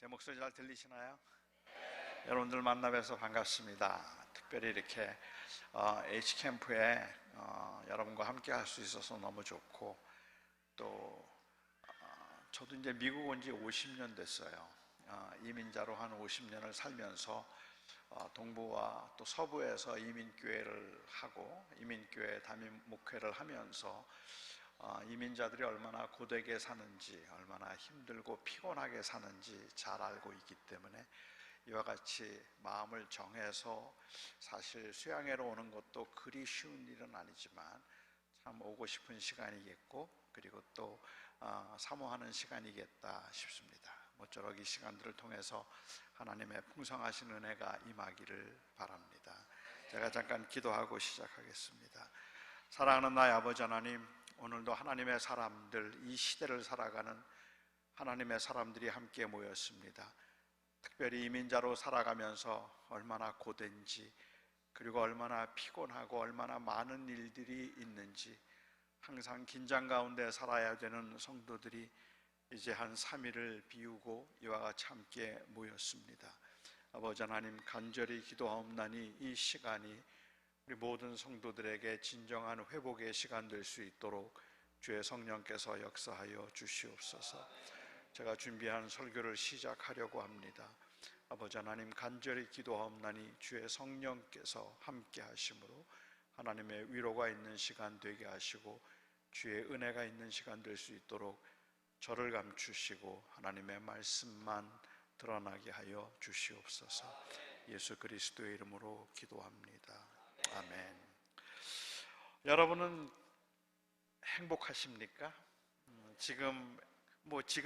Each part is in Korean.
제 목소리 잘 들리시나요? 여러분들 만나 뵈서 반갑습니다. 특별히 이렇게 H캠프에 여러분과 함께 할 수 있어서 너무 좋고, 또 저도 이제 미국 온 지 50년 됐어요. 이민자로 한 50년을 살면서 동부와 또 서부에서 이민교회를 하고 이민교회 담임 목회를 하면서 이민자들이 얼마나 고되게 사는지, 얼마나 힘들고 피곤하게 사는지 잘 알고 있기 때문에 이와 같이 마음을 정해서, 사실 수양회로 오는 것도 그리 쉬운 일은 아니지만 참 오고 싶은 시간이겠고, 그리고 또 사모하는 시간이겠다 싶습니다. 모쪼록 이 시간들을 통해서 하나님의 풍성하신 은혜가 임하기를 바랍니다. 제가 잠깐 기도하고 시작하겠습니다. 사랑하는 나의 아버지 하나님, 오늘도 하나님의 사람들, 이 시대를 살아가는 하나님의 사람들이 함께 모였습니다. 특별히 이민자로 살아가면서 얼마나 고된지, 그리고 얼마나 피곤하고 얼마나 많은 일들이 있는지, 항상 긴장 가운데 살아야 되는 성도들이 이제 한 3일을 비우고 이와 같이 함께 모였습니다. 아버지 하나님, 간절히 기도하옵나니 이 시간이 우리 모든 성도들에게 진정한 회복의 시간 될 수 있도록 주의 성령께서 역사하여 주시옵소서. 제가 준비한 설교를 시작하려고 합니다. 아버지 하나님, 간절히 기도하옵나니 주의 성령께서 함께 하심으로 하나님의 위로가 있는 시간 되게 하시고 주의 은혜가 있는 시간 될 수 있도록 저를 감추시고 하나님의 말씀만 드러나게 하여 주시옵소서. 예수 그리스도의 이름으로 기도합니다. 아멘. 여러분은 행복하십니까? 지금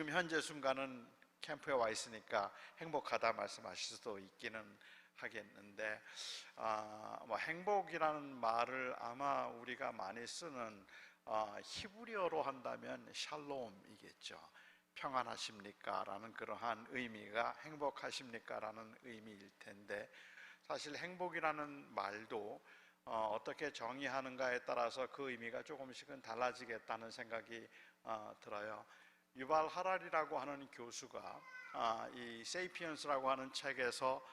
현재 순간은 캠프에 와 있으니까 행복하다 말씀하실 수도 있기는 하겠는데, 행복이라는 말을 아마 우리가 많이 쓰는 히브리어로 한다면 샬롬이겠죠. 평안하십니까? 라는 그러한 의미가 행복하십니까? 라는 의미일 텐데, 사실 행복이라는 말도 어떻게 정의하는가에 따라서 그 의미가 조금씩은 달라지겠다는 생각이 들어요. 유발 하랄이라고 하는 교수가 이 세이피언스라고 하는 책에서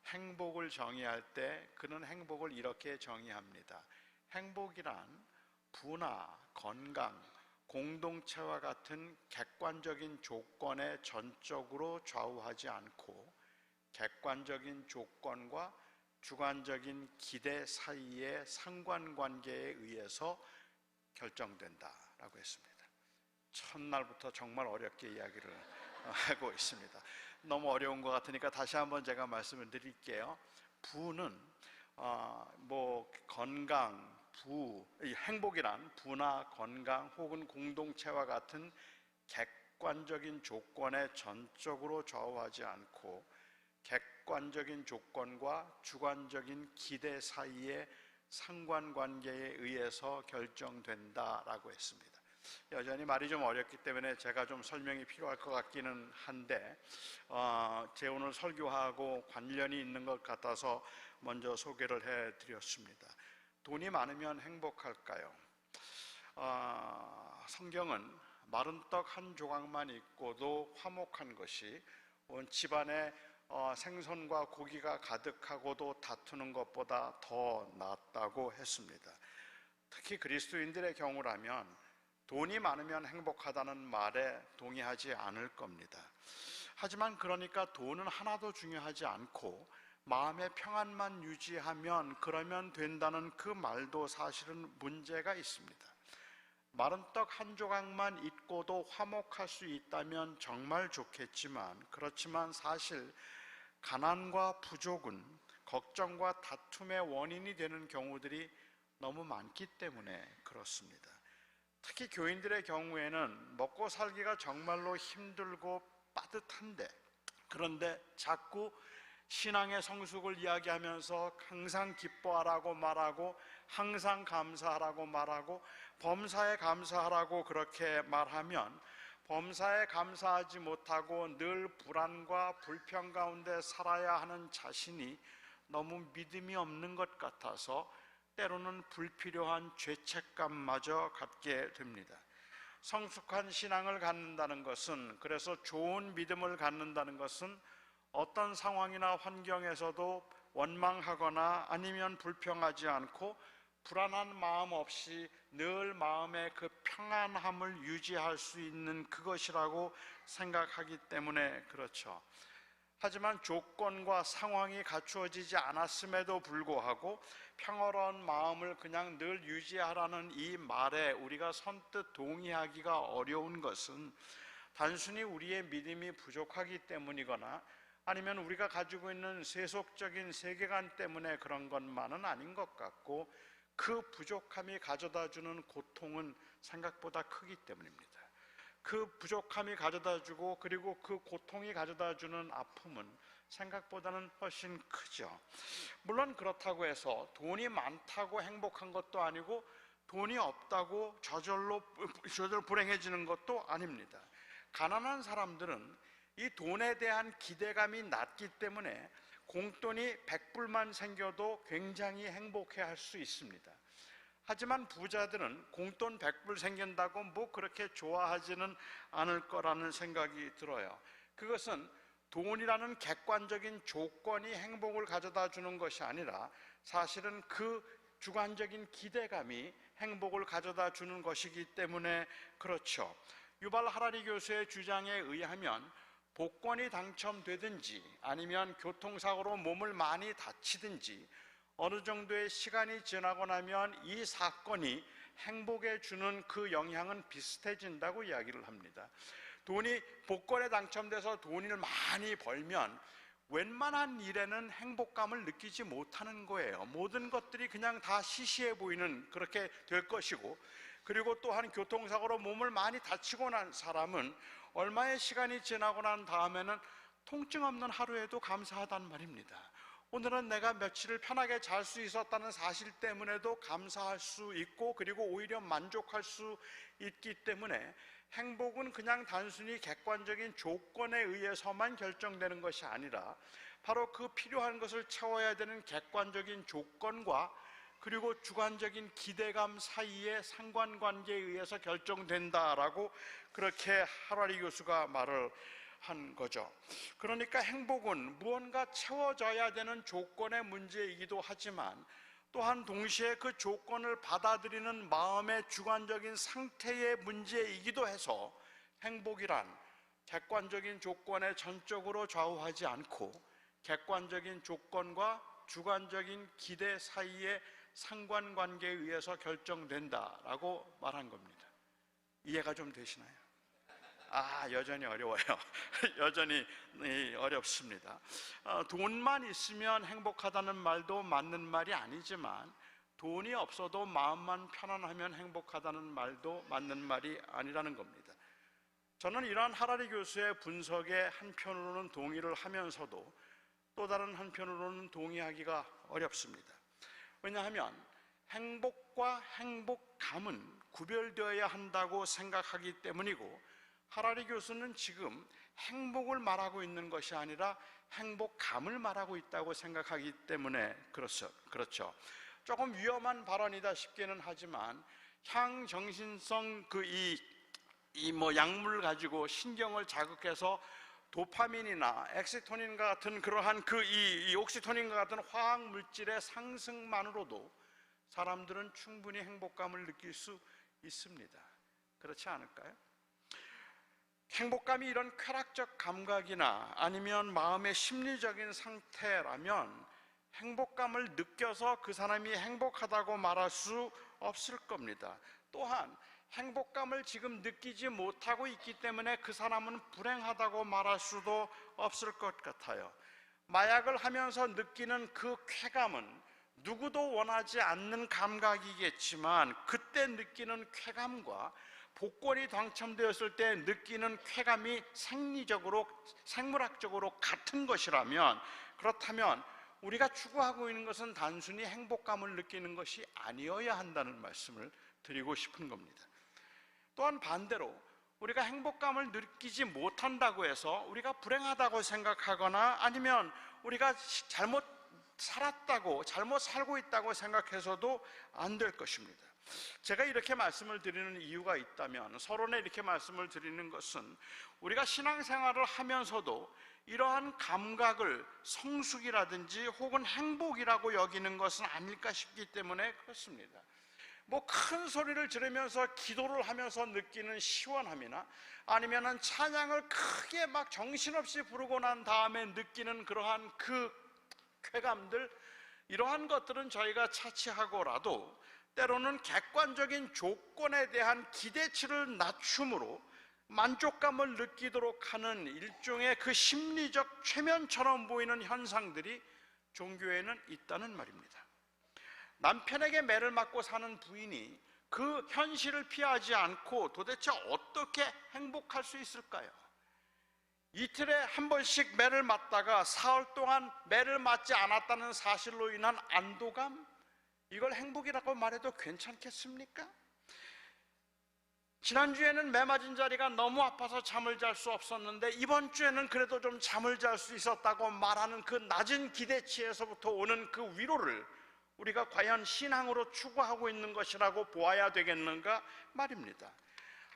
행복을 정의할 때 그는 행복을 이렇게 정의합니다. 행복이란 부나 건강, 공동체와 같은 객관적인 조건에 전적으로 좌우하지 않고 객관적인 조건과 주관적인 기대 사이의 상관관계에 의해서 결정된다라고 했습니다. 첫날부터 정말 어렵게 이야기를 하고 있습니다. 너무 어려운 것 같으니까 다시 한번 제가 말씀을 드릴게요. 부는 건강, 행복이란 부나 건강 혹은 공동체와 같은 객관적인 조건에 전적으로 좌우하지 않고 객관적인 조건과 주관적인 기대 사이의 상관관계에 의해서 결정된다라고 했습니다. 여전히 말이 좀 어렵기 때문에 제가 좀 설명이 필요할 것 같기는 한데, 제 오늘 설교하고 관련이 있는 것 같아서 먼저 소개를 해드렸습니다. 돈이 많으면 행복할까요? 성경은 마른 떡 한 조각만 있고도 화목한 것이 온 집안에 생선과 고기가 가득하고도 다투는 것보다 더 낫다고 했습니다. 특히 그리스도인들의 경우라면 돈이 많으면 행복하다는 말에 동의하지 않을 겁니다. 하지만 그러니까 돈은 하나도 중요하지 않고 마음의 평안만 유지하면 그러면 된다는 그 말도 사실은 문제가 있습니다. 마른 떡 한 조각만 있고도 화목할 수 있다면 정말 좋겠지만, 그렇지만 사실 가난과 부족은 걱정과 다툼의 원인이 되는 경우들이 너무 많기 때문에 그렇습니다. 특히 교인들의 경우에는 먹고 살기가 정말로 힘들고 빠듯한데, 그런데 자꾸 신앙의 성숙을 이야기하면서 항상 기뻐하라고 말하고 항상 감사하라고 말하고 범사에 감사하라고 그렇게 말하면 범사에 감사하지 못하고 늘 불안과 불평 가운데 살아야 하는 자신이 너무 믿음이 없는 것 같아서 때로는 불필요한 죄책감마저 갖게 됩니다. 성숙한 신앙을 갖는다는 것은, 그래서 좋은 믿음을 갖는다는 것은 어떤 상황이나 환경에서도 원망하거나 아니면 불평하지 않고 불안한 마음 없이 늘 마음의 그 평안함을 유지할 수 있는 그것이라고 생각하기 때문에 그렇죠. 하지만 조건과 상황이 갖추어지지 않았음에도 불구하고 평화로운 마음을 그냥 늘 유지하라는 이 말에 우리가 선뜻 동의하기가 어려운 것은 단순히 우리의 믿음이 부족하기 때문이거나 아니면 우리가 가지고 있는 세속적인 세계관 때문에 그런 것만은 아닌 것 같고, 그 부족함이 가져다주는 고통은 생각보다 크기 때문입니다. 그 부족함이 가져다주고 그리고 그 고통이 가져다주는 아픔은 생각보다는 훨씬 크죠. 물론 그렇다고 해서 돈이 많다고 행복한 것도 아니고 돈이 없다고 저절로 불행해지는 것도 아닙니다. 가난한 사람들은 이 돈에 대한 기대감이 낮기 때문에 공돈이 100불만 생겨도 굉장히 행복해할 수 있습니다. 하지만 부자들은 공돈 100불 생긴다고 뭐 그렇게 좋아하지는 않을 거라는 생각이 들어요. 그것은 돈이라는 객관적인 조건이 행복을 가져다 주는 것이 아니라 사실은 그 주관적인 기대감이 행복을 가져다 주는 것이기 때문에 그렇죠. 유발 하라리 교수의 주장에 의하면 복권이 당첨되든지 아니면 교통사고로 몸을 많이 다치든지 어느 정도의 시간이 지나고 나면 이 사건이 행복에 주는 그 영향은 비슷해진다고 이야기를 합니다. 복권에 당첨돼서 돈을 많이 벌면 웬만한 일에는 행복감을 느끼지 못하는 거예요. 모든 것들이 그냥 다 시시해 보이는 그렇게 될 것이고, 그리고 또한 교통사고로 몸을 많이 다치고 난 사람은 얼마의 시간이 지나고 난 다음에는 통증 없는 하루에도 감사하단 말입니다. 오늘은 내가 며칠을 편하게 잘 수 있었다는 사실 때문에도 감사할 수 있고, 그리고 오히려 만족할 수 있기 때문에 행복은 그냥 단순히 객관적인 조건에 의해서만 결정되는 것이 아니라 바로 그 필요한 것을 채워야 되는 객관적인 조건과 그리고 주관적인 기대감 사이의 상관관계에 의해서 결정된다라고 그렇게 하라리 교수가 말을 한 거죠. 그러니까 행복은 무언가 채워져야 되는 조건의 문제이기도 하지만 또한 동시에 그 조건을 받아들이는 마음의 주관적인 상태의 문제이기도 해서, 행복이란 객관적인 조건에 전적으로 좌우하지 않고 객관적인 조건과 주관적인 기대 사이의 상관관계에 의해서 결정된다라고 말한 겁니다. 이해가 좀 되시나요? 여전히 어려워요. 여전히 어렵습니다. 돈만 있으면 행복하다는 말도 맞는 말이 아니지만 돈이 없어도 마음만 편안하면 행복하다는 말도 맞는 말이 아니라는 겁니다. 저는 이러한 하라리 교수의 분석에 한편으로는 동의를 하면서도 또 다른 한편으로는 동의하기가 어렵습니다. 왜냐하면 행복과 행복감은 구별되어야 한다고 생각하기 때문이고, 하라리 교수는 지금 행복을 말하고 있는 것이 아니라 행복감을 말하고 있다고 생각하기 때문에 그렇죠. 조금 위험한 발언이다 싶기는 하지만 향정신성 약물을 가지고 신경을 자극해서 도파민이나 엑시토닌과 같은 그러한 옥시토닌과 같은 화학 물질의 상승만으로도 사람들은 충분히 행복감을 느낄 수 있습니다. 그렇지 않을까요? 행복감이 이런 쾌락적 감각이나 아니면 마음의 심리적인 상태라면 행복감을 느껴서 그 사람이 행복하다고 말할 수 없을 겁니다. 또한 행복감을 지금 느끼지 못하고 있기 때문에 그 사람은 불행하다고 말할 수도 없을 것 같아요. 마약을 하면서 느끼는 그 쾌감은 누구도 원하지 않는 감각이겠지만 그때 느끼는 쾌감과 복권이 당첨되었을 때 느끼는 쾌감이 생물학적으로 같은 것이라면, 그렇다면 우리가 추구하고 있는 것은 단순히 행복감을 느끼는 것이 아니어야 한다는 말씀을 드리고 싶은 겁니다. 또한 반대로 우리가 행복감을 느끼지 못한다고 해서 우리가 불행하다고 생각하거나 아니면 우리가 잘못 살았다고, 잘못 살고 있다고 생각해서도 안 될 것입니다. 제가 이렇게 말씀을 드리는 이유가 있다면, 서론에 이렇게 말씀을 드리는 것은 우리가 신앙생활을 하면서도 이러한 감각을 성숙이라든지 혹은 행복이라고 여기는 것은 아닐까 싶기 때문에 그렇습니다. 뭐 큰 소리를 지르면서 기도를 하면서 느끼는 시원함이나 아니면은 찬양을 크게 막 정신없이 부르고 난 다음에 느끼는 그러한 그 쾌감들, 이러한 것들은 저희가 차치하고라도 때로는 객관적인 조건에 대한 기대치를 낮춤으로 만족감을 느끼도록 하는 일종의 그 심리적 최면처럼 보이는 현상들이 종교에는 있다는 말입니다. 남편에게 매를 맞고 사는 부인이 그 현실을 피하지 않고 도대체 어떻게 행복할 수 있을까요? 이틀에 한 번씩 매를 맞다가 사흘 동안 매를 맞지 않았다는 사실로 인한 안도감, 이걸 행복이라고 말해도 괜찮겠습니까? 지난주에는 매 맞은 자리가 너무 아파서 잠을 잘 수 없었는데 이번 주에는 그래도 좀 잠을 잘 수 있었다고 말하는 그 낮은 기대치에서부터 오는 그 위로를 우리가 과연 신앙으로 추구하고 있는 것이라고 보아야 되겠는가 말입니다.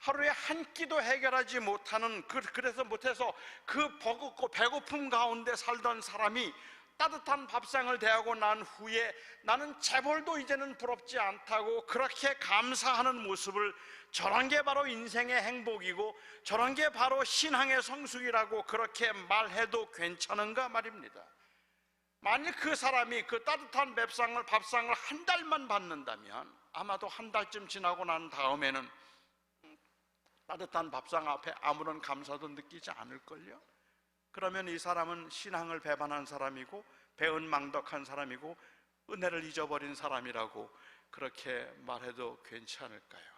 하루에 한 끼도 해결하지 못하는, 그래서 못해서 그 버겁고 배고픔 가운데 살던 사람이 따뜻한 밥상을 대하고 난 후에 나는 재벌도 이제는 부럽지 않다고 그렇게 감사하는 모습을, 저런 게 바로 인생의 행복이고 저런 게 바로 신앙의 성숙이라고 그렇게 말해도 괜찮은가 말입니다. 만일 그 사람이 그 따뜻한 밥상을 한 달만 받는다면 아마도 한 달쯤 지나고 난 다음에는 따뜻한 밥상 앞에 아무런 감사도 느끼지 않을걸요? 그러면 이 사람은 신앙을 배반한 사람이고 배은망덕한 사람이고 은혜를 잊어버린 사람이라고 그렇게 말해도 괜찮을까요?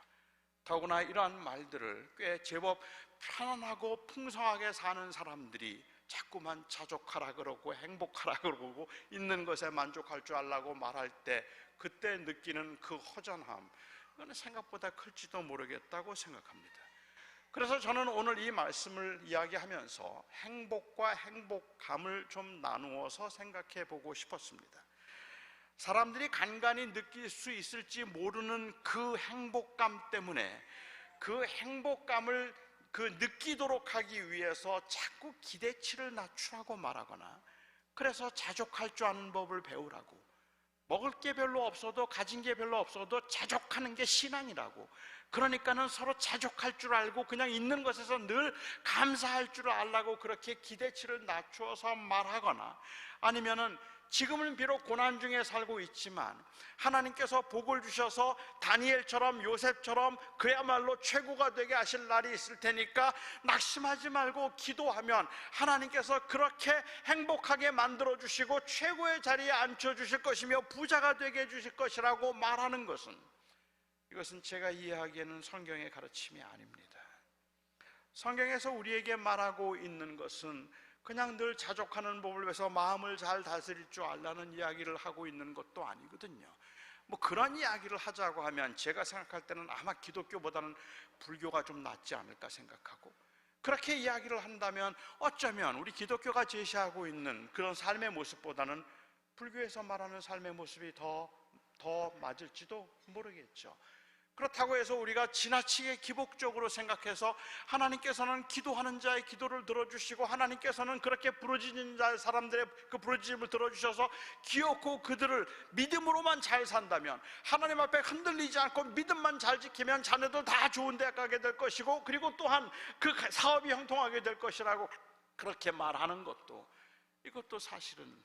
더구나 이러한 말들을 꽤 제법 편안하고 풍성하게 사는 사람들이 자꾸만 자족하라 그러고 행복하라 그러고 있는 것에 만족할 줄 알라고 말할 때 그때 느끼는 그 허전함, 그건 생각보다 클지도 모르겠다고 생각합니다. 그래서 저는 오늘 이 말씀을 이야기하면서 행복과 행복감을 좀 나누어서 생각해 보고 싶었습니다. 사람들이 간간히 느낄 수 있을지 모르는 그 행복감 때문에 그 행복감을 느끼도록 하기 위해서 자꾸 기대치를 낮추라고 말하거나, 그래서 자족할 줄 아는 법을 배우라고, 먹을 게 별로 없어도 가진 게 별로 없어도 자족하는 게 신앙이라고, 그러니까는 서로 자족할 줄 알고 그냥 있는 것에서 늘 감사할 줄 알라고 그렇게 기대치를 낮추어서 말하거나, 아니면은 지금은 비록 고난 중에 살고 있지만 하나님께서 복을 주셔서 다니엘처럼 요셉처럼 그야말로 최고가 되게 하실 날이 있을 테니까 낙심하지 말고 기도하면 하나님께서 그렇게 행복하게 만들어 주시고 최고의 자리에 앉혀 주실 것이며 부자가 되게 해 주실 것이라고 말하는 것은, 이것은 제가 이해하기에는 성경의 가르침이 아닙니다. 성경에서 우리에게 말하고 있는 것은 그냥 늘 자족하는 법을 위해서 마음을 잘 다스릴 줄 알라는 이야기를 하고 있는 것도 아니거든요. 뭐 그런 이야기를 하자고 하면 제가 생각할 때는 아마 기독교보다는 불교가 좀 낫지 않을까 생각하고, 그렇게 이야기를 한다면 어쩌면 우리 기독교가 제시하고 있는 그런 삶의 모습보다는 불교에서 말하는 삶의 모습이 더 맞을지도 모르겠죠. 그렇다고 해서 우리가 지나치게 기복적으로 생각해서 하나님께서는 기도하는 자의 기도를 들어주시고 하나님께서는 그렇게 부르짖는 사람들의 그 부르짖음을 들어주셔서 기어코 그들을 믿음으로만 잘 산다면, 하나님 앞에 흔들리지 않고 믿음만 잘 지키면 자녀들 다 좋은 대학 가게 될 것이고 그리고 또한 그 사업이 형통하게 될 것이라고 그렇게 말하는 것도, 이것도 사실은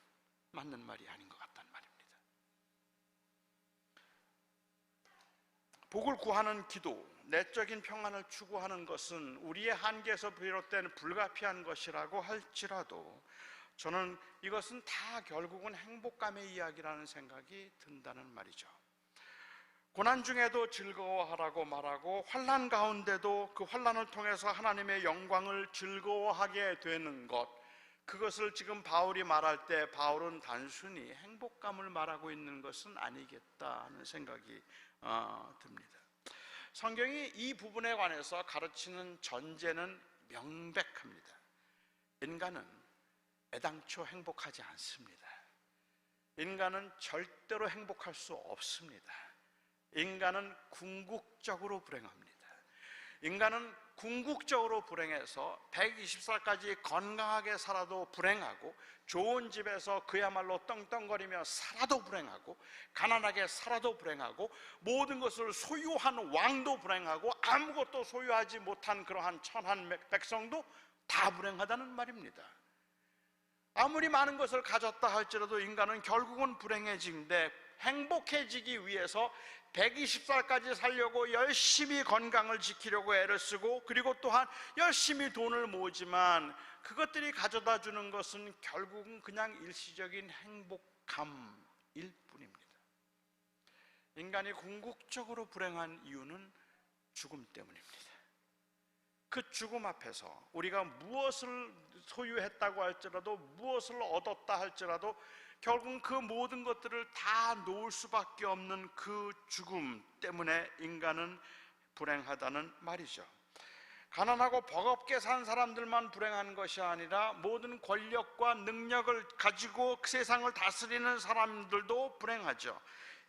맞는 말이 아닌 것 같다는 말입니다. 복을 구하는 기도, 내적인 평안을 추구하는 것은 우리의 한계에서 비롯된 불가피한 것이라고 할지라도 저는 이것은 다 결국은 행복감의 이야기라는 생각이 든다는 말이죠. 고난 중에도 즐거워하라고 말하고 환난 가운데도 그 환난을 통해서 하나님의 영광을 즐거워하게 되는 것, 그것을 지금 바울이 말할 때 바울은 단순히 행복감을 말하고 있는 것은 아니겠다 하는 생각이 듭니다. 성경이 이 부분에 관해서 가르치는 전제는 명백합니다. 인간은 애당초 행복하지 않습니다. 인간은 절대로 행복할 수 없습니다. 인간은 궁극적으로 불행합니다. 인간은 궁극적으로 불행해서 120살까지 건강하게 살아도 불행하고, 좋은 집에서 그야말로 떵떵거리며 살아도 불행하고, 가난하게 살아도 불행하고, 모든 것을 소유한 왕도 불행하고, 아무것도 소유하지 못한 그러한 천한 백성도 다 불행하다는 말입니다. 아무리 많은 것을 가졌다 할지라도 인간은 결국은 불행해지는데, 행복해지기 위해서 120살까지 살려고 열심히 건강을 지키려고 애를 쓰고, 그리고 또한 열심히 돈을 모으지만 그것들이 가져다 주는 것은 결국은 그냥 일시적인 행복감일 뿐입니다. 인간이 궁극적으로 불행한 이유는 죽음 때문입니다. 그 죽음 앞에서 우리가 무엇을 소유했다고 할지라도, 무엇을 얻었다 할지라도 결국은 그 모든 것들을 다 놓을 수밖에 없는 그 죽음 때문에 인간은 불행하다는 말이죠. 가난하고 버겁게 산 사람들만 불행한 것이 아니라 모든 권력과 능력을 가지고 세상을 다스리는 사람들도 불행하죠.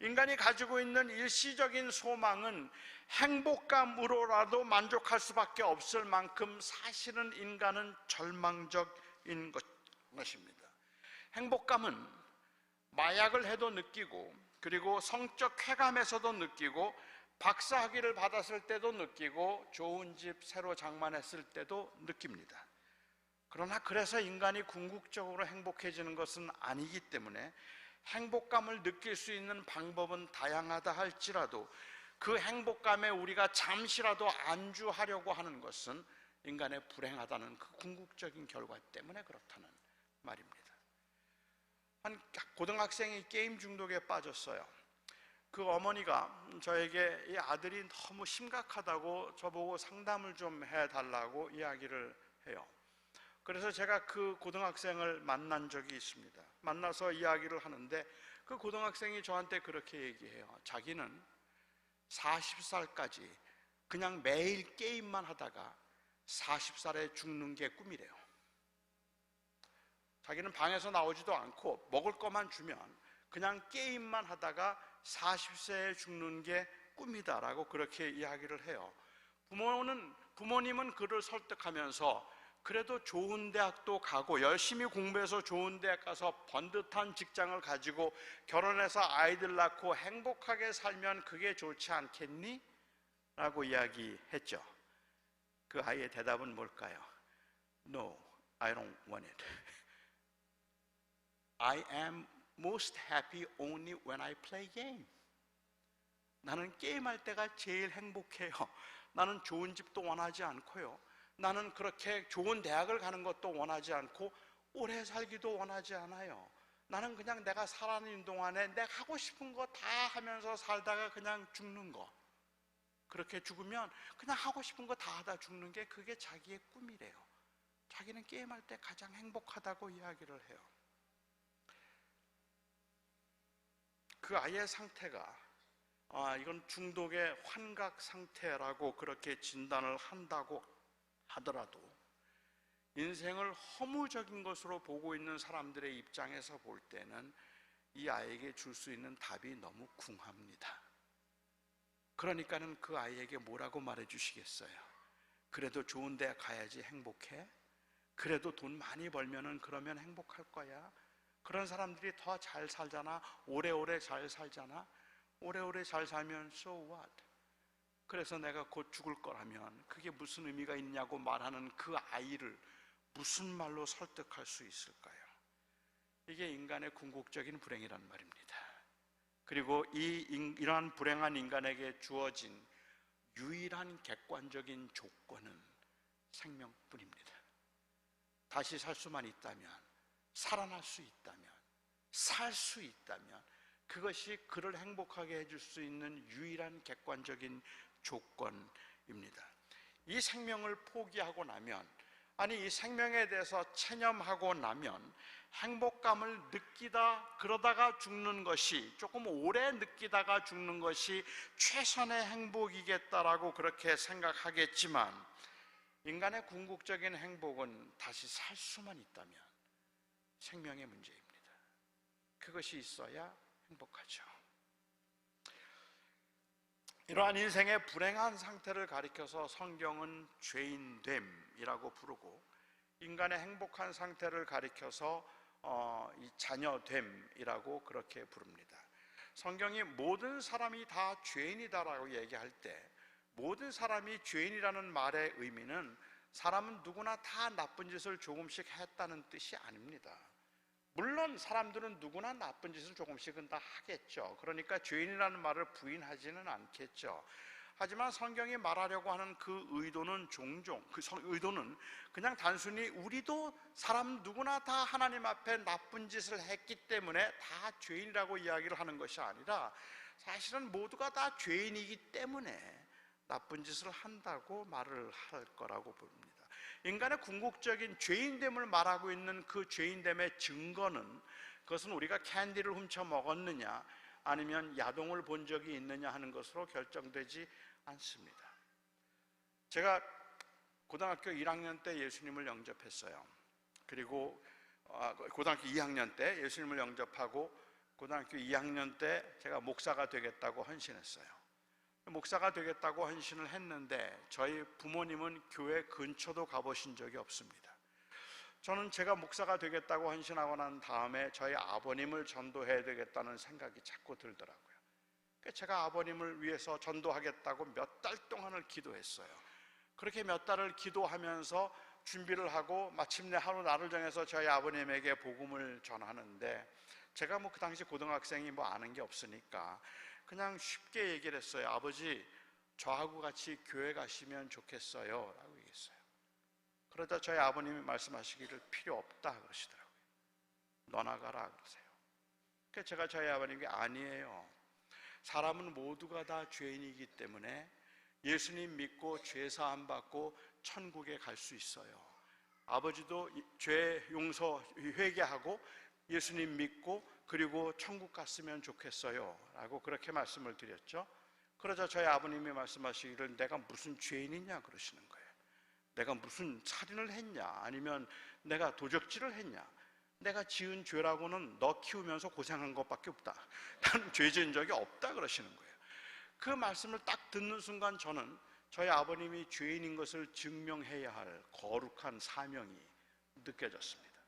인간이 가지고 있는 일시적인 소망은 행복감으로라도 만족할 수밖에 없을 만큼 사실은 인간은 절망적인 것입니다. 행복감은 마약을 해도 느끼고, 그리고 성적 쾌감에서도 느끼고, 박사학위를 받았을 때도 느끼고, 좋은 집 새로 장만했을 때도 느낍니다. 그러나 그래서 인간이 궁극적으로 행복해지는 것은 아니기 때문에 행복감을 느낄 수 있는 방법은 다양하다 할지라도 그 행복감에 우리가 잠시라도 안주하려고 하는 것은 인간의 불행하다는 그 궁극적인 결과 때문에 그렇다는 말입니다. 한 고등학생이 게임 중독에 빠졌어요. 그 어머니가 저에게 이 아들이 너무 심각하다고 저보고 상담을 좀 해달라고 이야기를 해요. 그래서 제가 그 고등학생을 만난 적이 있습니다. 만나서 이야기를 하는데 그 고등학생이 저한테 그렇게 얘기해요. 자기는 40살까지 그냥 매일 게임만 하다가 40살에 죽는 게 꿈이래요. 자기는 방에서 나오지도 않고 먹을 것만 주면 그냥 게임만 하다가 40세에 죽는 게 꿈이다라고 그렇게 이야기를 해요. 부모님은 그를 설득하면서 그래도 좋은 대학도 가고 열심히 공부해서 좋은 대학 가서 번듯한 직장을 가지고 결혼해서 아이들 낳고 행복하게 살면 그게 좋지 않겠니? 라고 이야기했죠. 그 아이의 대답은 뭘까요? No, I don't want it. I am most happy only when I play game. 나는 게임할 때가 제일 행복해요. 나는 좋은 집도 원하지 않고요. 나는 그렇게 좋은 대학을 가는 것도 원하지 않고 오래 살기도 원하지 않아요. 나는 그냥 내가 살아있는 동안에 내가 하고 싶은 거 다 하면서 살다가 그냥 죽는 거. 그렇게 죽으면 그냥 하고 싶은 거 다 하다 죽는 게 그게 자기의 꿈이래요. 자기는 게임할 때 가장 행복하다고 이야기를 해요. 그 아이의 상태가 이건 중독의 환각 상태라고 그렇게 진단을 한다고 하더라도 인생을 허무적인 것으로 보고 있는 사람들의 입장에서 볼 때는 이 아이에게 줄 수 있는 답이 너무 궁합니다. 그러니까는 그 아이에게 뭐라고 말해 주시겠어요? 그래도 좋은 데 가야지 행복해? 그래도 돈 많이 벌면은 그러면 행복할 거야? 그런 사람들이 더 잘 살잖아. 오래오래 잘 살잖아. 오래오래 잘 살면 so what? 그래서 내가 곧 죽을 거라면 그게 무슨 의미가 있냐고 말하는 그 아이를 무슨 말로 설득할 수 있을까요? 이게 인간의 궁극적인 불행이란 말입니다. 그리고 이러한 불행한 인간에게 주어진 유일한 객관적인 조건은 생명뿐입니다. 다시 살 수만 있다면, 살아날 수 있다면, 살 수 있다면 그것이 그를 행복하게 해줄 수 있는 유일한 객관적인 조건입니다. 이 생명을 포기하고 나면, 아니 이 생명에 대해서 체념하고 나면 행복감을 느끼다 그러다가 죽는 것이, 조금 오래 느끼다가 죽는 것이 최선의 행복이겠다라고 그렇게 생각하겠지만, 인간의 궁극적인 행복은 다시 살 수만 있다면 생명의 문제입니다. 그것이 있어야 행복하죠. 이러한 인생의 불행한 상태를 가리켜서 성경은 죄인됨이라고 부르고, 인간의 행복한 상태를 가리켜서 이 자녀됨이라고 그렇게 부릅니다. 성경이 모든 사람이 다 죄인이다라고 얘기할 때, 모든 사람이 죄인이라는 말의 의미는 사람은 누구나 다 나쁜 짓을 조금씩 했다는 뜻이 아닙니다. 물론 사람들은 누구나 나쁜 짓을 조금씩은 다 하겠죠. 그러니까 죄인이라는 말을 부인하지는 않겠죠. 하지만 성경이 말하려고 하는 그 의도는 의도는 그냥 단순히 우리도 사람 누구나 다 하나님 앞에 나쁜 짓을 했기 때문에 다 죄인이라고 이야기를 하는 것이 아니라, 사실은 모두가 다 죄인이기 때문에 나쁜 짓을 한다고 말을 할 거라고 봅니다. 인간의 궁극적인 죄인됨을 말하고 있는 그 죄인됨의 증거는, 그것은 우리가 캔디를 훔쳐 먹었느냐 아니면 야동을 본 적이 있느냐 하는 것으로 결정되지 않습니다. 제가 고등학교 1학년 때 예수님을 영접했어요. 그리고 고등학교 2학년 때 예수님을 영접하고 고등학교 2학년 때 제가 목사가 되겠다고 헌신했어요. 목사가 되겠다고 헌신을 했는데 저희 부모님은 교회 근처도 가보신 적이 없습니다. 저는 제가 목사가 되겠다고 헌신하고 난 다음에 저희 아버님을 전도해야 되겠다는 생각이 자꾸 들더라고요. 제가 아버님을 위해서 전도하겠다고 몇 달 동안을 기도했어요. 그렇게 몇 달을 기도하면서 준비를 하고 마침내 하루 날을 정해서 저희 아버님에게 복음을 전하는데, 제가 그 당시 고등학생이 아는 게 없으니까 그냥 쉽게 얘기를 했어요. 아버지, 저하고 같이 교회 가시면 좋겠어요 라고 얘기했어요. 그러자 저희 아버님이 말씀하시기를 필요 없다 그러시더라고요. 너나 가라 그러세요. 그래서 제가 저희 아버님께 아니에요, 사람은 모두가 다 죄인이기 때문에 예수님 믿고 죄 사함 받고 천국에 갈 수 있어요. 아버지도 죄 용서 회개하고 예수님 믿고 그리고 천국 갔으면 좋겠어요 라고 그렇게 말씀을 드렸죠. 그러자 저희 아버님이 말씀하시기를 내가 무슨 죄인이냐 그러시는 거예요. 내가 무슨 살인을 했냐 아니면 내가 도적질을 했냐, 내가 지은 죄라고는 너 키우면서 고생한 것밖에 없다, 나는 죄 지은 적이 없다 그러시는 거예요. 그 말씀을 딱 듣는 순간 저는 저희 아버님이 죄인인 것을 증명해야 할 거룩한 사명이 느껴졌습니다.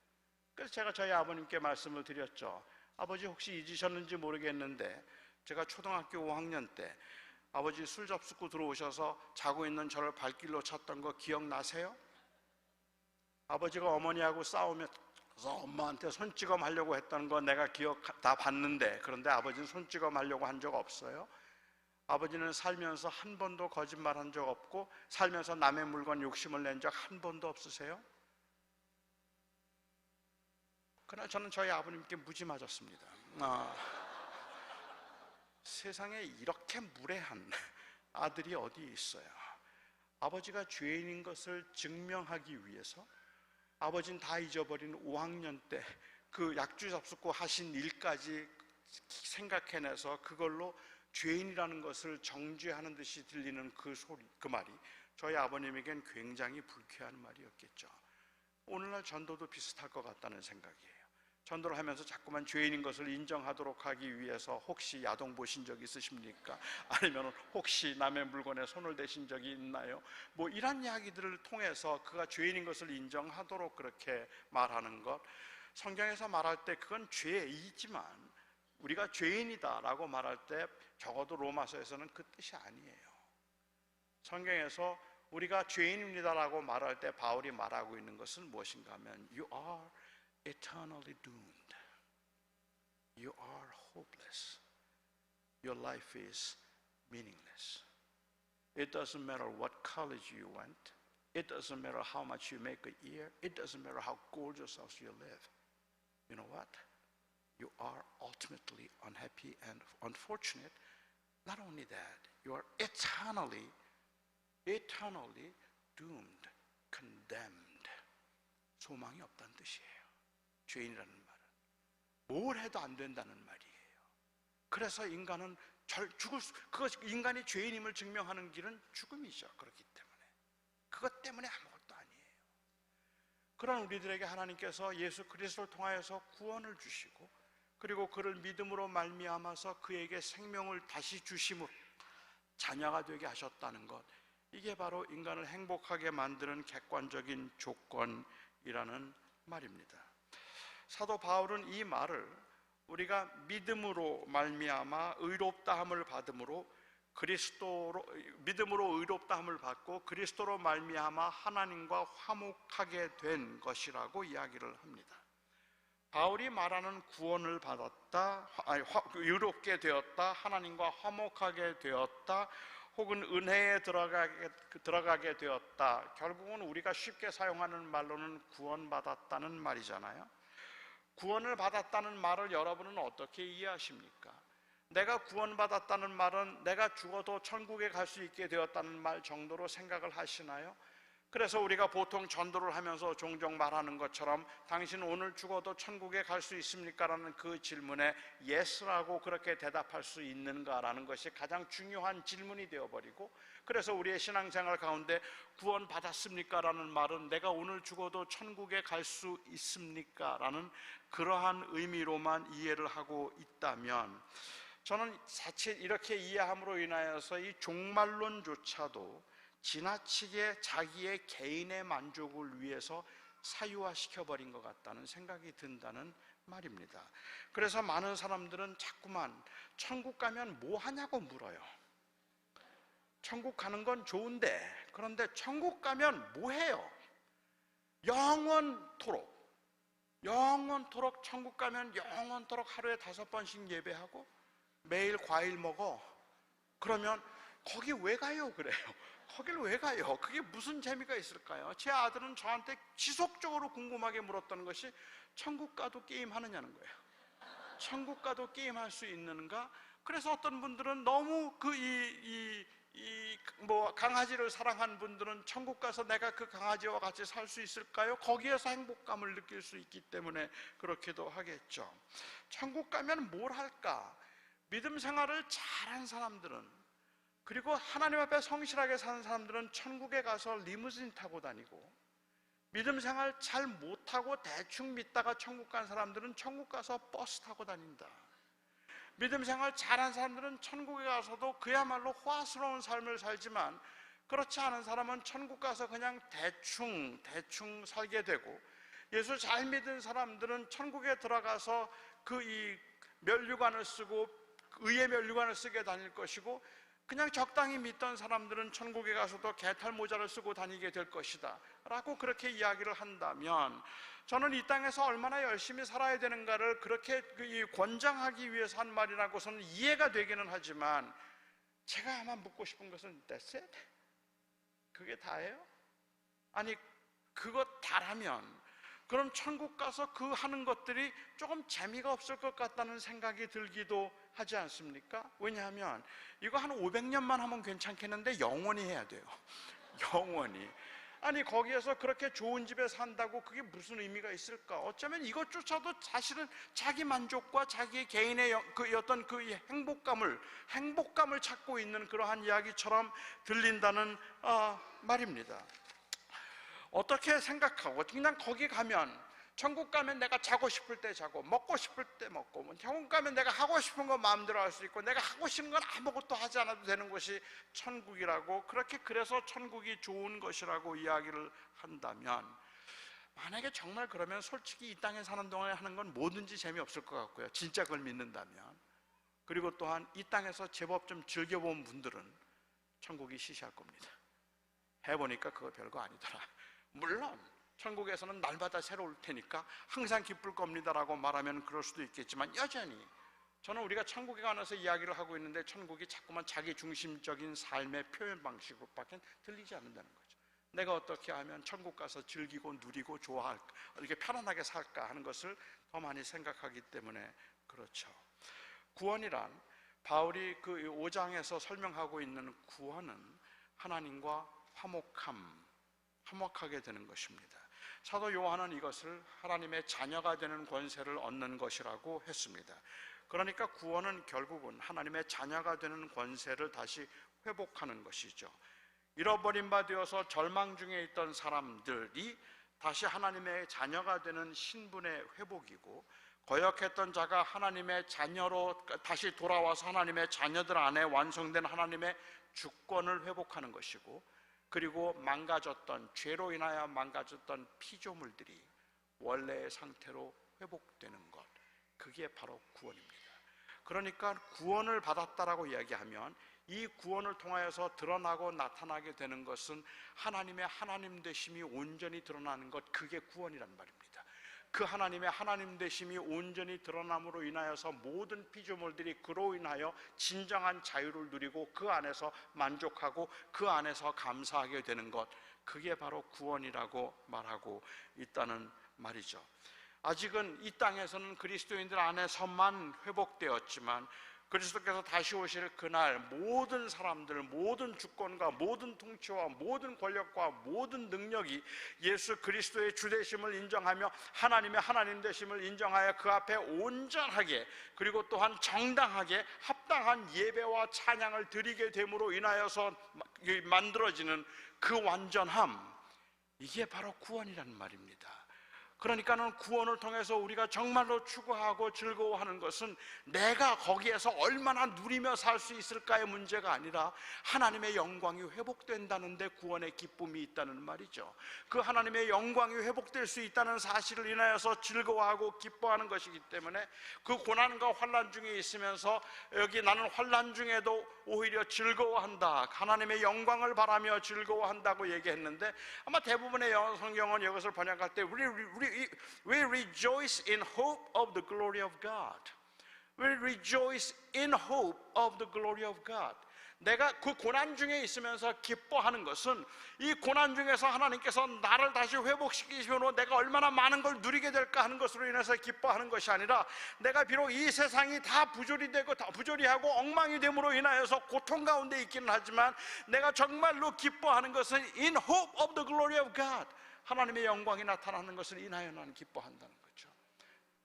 그래서 제가 저희 아버님께 말씀을 드렸죠. 아버지, 혹시 잊으셨는지 모르겠는데 제가 초등학교 5학년 때 아버지 술 접수고 들어오셔서 자고 있는 저를 발길로 쳤던 거 기억나세요? 아버지가 어머니하고 싸우면서 엄마한테 손찌검 하려고 했던 거 내가 다 봤는데, 그런데 아버지는 손찌검 하려고 한 적 없어요? 아버지는 살면서 한 번도 거짓말한 적 없고 살면서 남의 물건 욕심을 낸 적 한 번도 없으세요? 그러나 저는 저희 아버님께 무지 맞았습니다. 세상에 이렇게 무례한 아들이 어디 있어요? 아버지가 죄인인 것을 증명하기 위해서 아버지는 다 잊어버린 5학년 때 그 약주 접수고 하신 일까지 생각해내서 그걸로 죄인이라는 것을 정죄하는 듯이 들리는 그 소리, 그 말이 저희 아버님에겐 굉장히 불쾌한 말이었겠죠. 오늘날 전도도 비슷할 것 같다는 생각이에요. 전도를 하면서 자꾸만 죄인인 것을 인정하도록 하기 위해서 혹시 야동 보신 적 있으십니까? 아니면 혹시 남의 물건에 손을 대신 적이 있나요? 이런 이야기들을 통해서 그가 죄인인 것을 인정하도록 그렇게 말하는 것, 성경에서 말할 때 그건 죄이지만 우리가 죄인이다라고 말할 때 적어도 로마서에서는 그 뜻이 아니에요. 성경에서 우리가 죄인입니다라고 말할 때 바울이 말하고 있는 것은 무엇인가 하면 You are eternally doomed. You are hopeless. Your life is meaningless. It doesn't matter what college you went. It doesn't matter how much you make a year. It doesn't matter how gorgeous you live. You know what? You are ultimately unhappy and unfortunate. Not only that, you are eternally doomed, condemned. 소망이 없다는 뜻이에요. 죄인이라는 말은 뭘 해도 안 된다는 말이에요. 그래서 인간은 인간이 죄인임을 증명하는 길은 죽음이죠. 그렇기 때문에 그것 때문에 아무것도 아니에요. 그런 우리들에게 하나님께서 예수 그리스도를 통하여서 구원을 주시고 그리고 그를 믿음으로 말미암아서 그에게 생명을 다시 주심으로 자녀가 되게 하셨다는 것, 이게 바로 인간을 행복하게 만드는 객관적인 조건이라는 말입니다. 사도 바울은 이 말을 우리가 믿음으로 말미암아 의롭다함을 받음으로 믿음으로 의롭다함을 받고 그리스도로 말미암아 하나님과 화목하게 된 것이라고 이야기를 합니다. 바울이 말하는 구원을 받았다, 의롭게 되었다, 하나님과 화목하게 되었다, 혹은 은혜에 들어가게 되었다, 결국은 우리가 쉽게 사용하는 말로는 구원받았다는 말이잖아요. 구원을 받았다는 말을 여러분은 어떻게 이해하십니까? 내가 구원받았다는 말은 내가 죽어도 천국에 갈 수 있게 되었다는 말 정도로 생각을 하시나요? 그래서 우리가 보통 전도를 하면서 종종 말하는 것처럼 당신 오늘 죽어도 천국에 갈 수 있습니까? 라는 그 질문에 Yes라고 그렇게 대답할 수 있는가라는 것이 가장 중요한 질문이 되어버리고, 그래서 우리의 신앙생활 가운데 구원받았습니까? 라는 말은 내가 오늘 죽어도 천국에 갈 수 있습니까? 라는 그러한 의미로만 이해를 하고 있다면, 저는 자칫 이렇게 이해함으로 인하여서 이 종말론조차도 지나치게 자기의 개인의 만족을 위해서 사유화시켜버린 것 같다는 생각이 든다는 말입니다. 그래서 많은 사람들은 자꾸만 천국 가면 뭐 하냐고 물어요. 천국 가는 건 좋은데, 그런데 천국 가면 뭐 해요? 영원토록 천국 가면 영원토록 하루에 5번씩 예배하고 매일 과일 먹어. 그러면 거기 왜 가요? 그래요. 거길 왜 가요? 그게 무슨 재미가 있을까요? 제 아들은 저한테 지속적으로 궁금하게 물었던 것이 천국 가도 게임 하느냐는 거예요. 천국 가도 게임 할 수 있는가? 그래서 어떤 분들은 너무 강아지를 사랑한 분들은 천국 가서 내가 그 강아지와 같이 살 수 있을까요? 거기에서 행복감을 느낄 수 있기 때문에 그렇기도 하겠죠. 천국 가면 뭘 할까? 믿음 생활을 잘한 사람들은, 그리고 하나님 앞에 성실하게 사는 사람들은 천국에 가서 리무진 타고 다니고, 믿음 생활 잘 못하고 대충 믿다가 천국 간 사람들은 천국 가서 버스 타고 다닌다. 믿음 생활 잘한 사람들은 천국에 가서도 그야말로 호화스러운 삶을 살지만, 그렇지 않은 사람은 천국 가서 그냥 대충 살게 되고, 예수 잘 믿은 사람들은 천국에 들어가서 면류관을 쓰고 의의 면류관을 쓰게 다닐 것이고, 그냥 적당히 믿던 사람들은 천국에 가서도 개털 모자를 쓰고 다니게 될 것이다 라고 그렇게 이야기를 한다면, 저는 이 땅에서 얼마나 열심히 살아야 되는가를 그렇게 권장하기 위해서 한 말이라고서는 이해가 되기는 하지만, 제가 아마 묻고 싶은 것은 That's it? 그게 다예요? 아니, 그것 다라면 그럼 천국 가서 그 하는 것들이 조금 재미가 없을 것 같다는 생각이 들기도 하지 않습니까? 왜냐하면 이거 한 500년만 하면 괜찮겠는데 영원히 해야 돼요. 영원히. 아니, 거기에서 그렇게 좋은 집에 산다고 그게 무슨 의미가 있을까? 어쩌면 이것조차도 사실은 자기 만족과 자기의 개인의 어떤 그 행복감을 찾고 있는 그러한 이야기처럼 들린다는 말입니다. 어떻게 생각하고, 그냥 거기 가면, 천국 가면 내가 자고 싶을 때 자고 먹고 싶을 때 먹고, 천국 가면 내가 하고 싶은 거 마음대로 할 수 있고 내가 하고 싶은 건 아무것도 하지 않아도 되는 것이 천국이라고, 그래서 천국이 좋은 것이라고 이야기를 한다면, 만약에 정말 그러면 솔직히 이 땅에 사는 동안에 하는 건 뭐든지 재미없을 것 같고요, 진짜 그걸 믿는다면. 그리고 또한 이 땅에서 제법 좀 즐겨본 분들은 천국이 시시할 겁니다. 해보니까 그거 별거 아니더라. 물론 천국에서는 날마다 새로울 테니까 항상 기쁠 겁니다라고 말하면 그럴 수도 있겠지만, 여전히 저는 우리가 천국에 관해서 이야기를 하고 있는데 천국이 자꾸만 자기 중심적인 삶의 표현 방식으로밖에 들리지 않는다는 거죠. 내가 어떻게 하면 천국 가서 즐기고 누리고 좋아할까, 이렇게 편안하게 살까 하는 것을 더 많이 생각하기 때문에 그렇죠. 구원이란, 바울이 그 5장에서 설명하고 있는 구원은 하나님과 화목하게 되는 것입니다. 사도 요한은 이것을 하나님의 자녀가 되는 권세를 얻는 것이라고 했습니다. 그러니까 구원은 결국은 하나님의 자녀가 되는 권세를 다시 회복하는 것이죠. 잃어버린 바 되어서 절망 중에 있던 사람들이 다시 하나님의 자녀가 되는 신분의 회복이고, 거역했던 자가 하나님의 자녀로 다시 돌아와서 하나님의 자녀들 안에 완성된 하나님의 주권을 회복하는 것이고, 그리고 망가졌던, 죄로 인하여 망가졌던 피조물들이 원래의 상태로 회복되는 것, 그게 바로 구원입니다. 그러니까 구원을 받았다라고 이야기하면 이 구원을 통하여서 드러나고 나타나게 되는 것은 하나님의 하나님 되심이 온전히 드러나는 것, 그게 구원이란 말입니다. 그 하나님의 하나님 되심이 온전히 드러남으로 인하여서 모든 피조물들이 그로 인하여 진정한 자유를 누리고 그 안에서 만족하고 그 안에서 감사하게 되는 것, 그게 바로 구원이라고 말하고 있다는 말이죠. 아직은 이 땅에서는 그리스도인들 안에서만 회복되었지만 그리스도께서 다시 오실 그날 모든 사람들, 모든 주권과 모든 통치와 모든 권력과 모든 능력이 예수 그리스도의 주되심을 인정하며 하나님의 하나님 되심을 인정하여 그 앞에 온전하게, 그리고 또한 정당하게 합당한 예배와 찬양을 드리게 됨으로 인하여서 만들어지는 그 완전함, 이게 바로 구원이라는 말입니다. 그러니까는 구원을 통해서 우리가 정말로 추구하고 즐거워하는 것은 내가 거기에서 얼마나 누리며 살 수 있을까의 문제가 아니라 하나님의 영광이 회복된다는 데 구원의 기쁨이 있다는 말이죠. 그 하나님의 영광이 회복될 수 있다는 사실을 인하여서 즐거워하고 기뻐하는 것이기 때문에 그 고난과 환난 중에 있으면서 여기 나는 환난 중에도 오히려 즐거워한다, 하나님의 영광을 바라며 즐거워한다고 얘기했는데, 아마 대부분의 영어 성경은 이것을 번역할 때 We rejoice in hope of the glory of God. We rejoice in hope of the glory of God. 내가 그 고난 중에 있으면서 기뻐하는 것은 이 고난 중에서 하나님께서 나를 다시 회복시키시므로 내가 얼마나 많은 걸 누리게 될까 하는 것으로 인해서 기뻐하는 것이 아니라, 내가 비록 이 세상이 다 부조리 되고 다 부조리하고 엉망이 됨으로 인하여서 고통 가운데 있기는 하지만 내가 정말로 기뻐하는 것은 in hope of the glory of God, 하나님의 영광이 나타나는 것을 인하여 나는 기뻐한다는 거죠.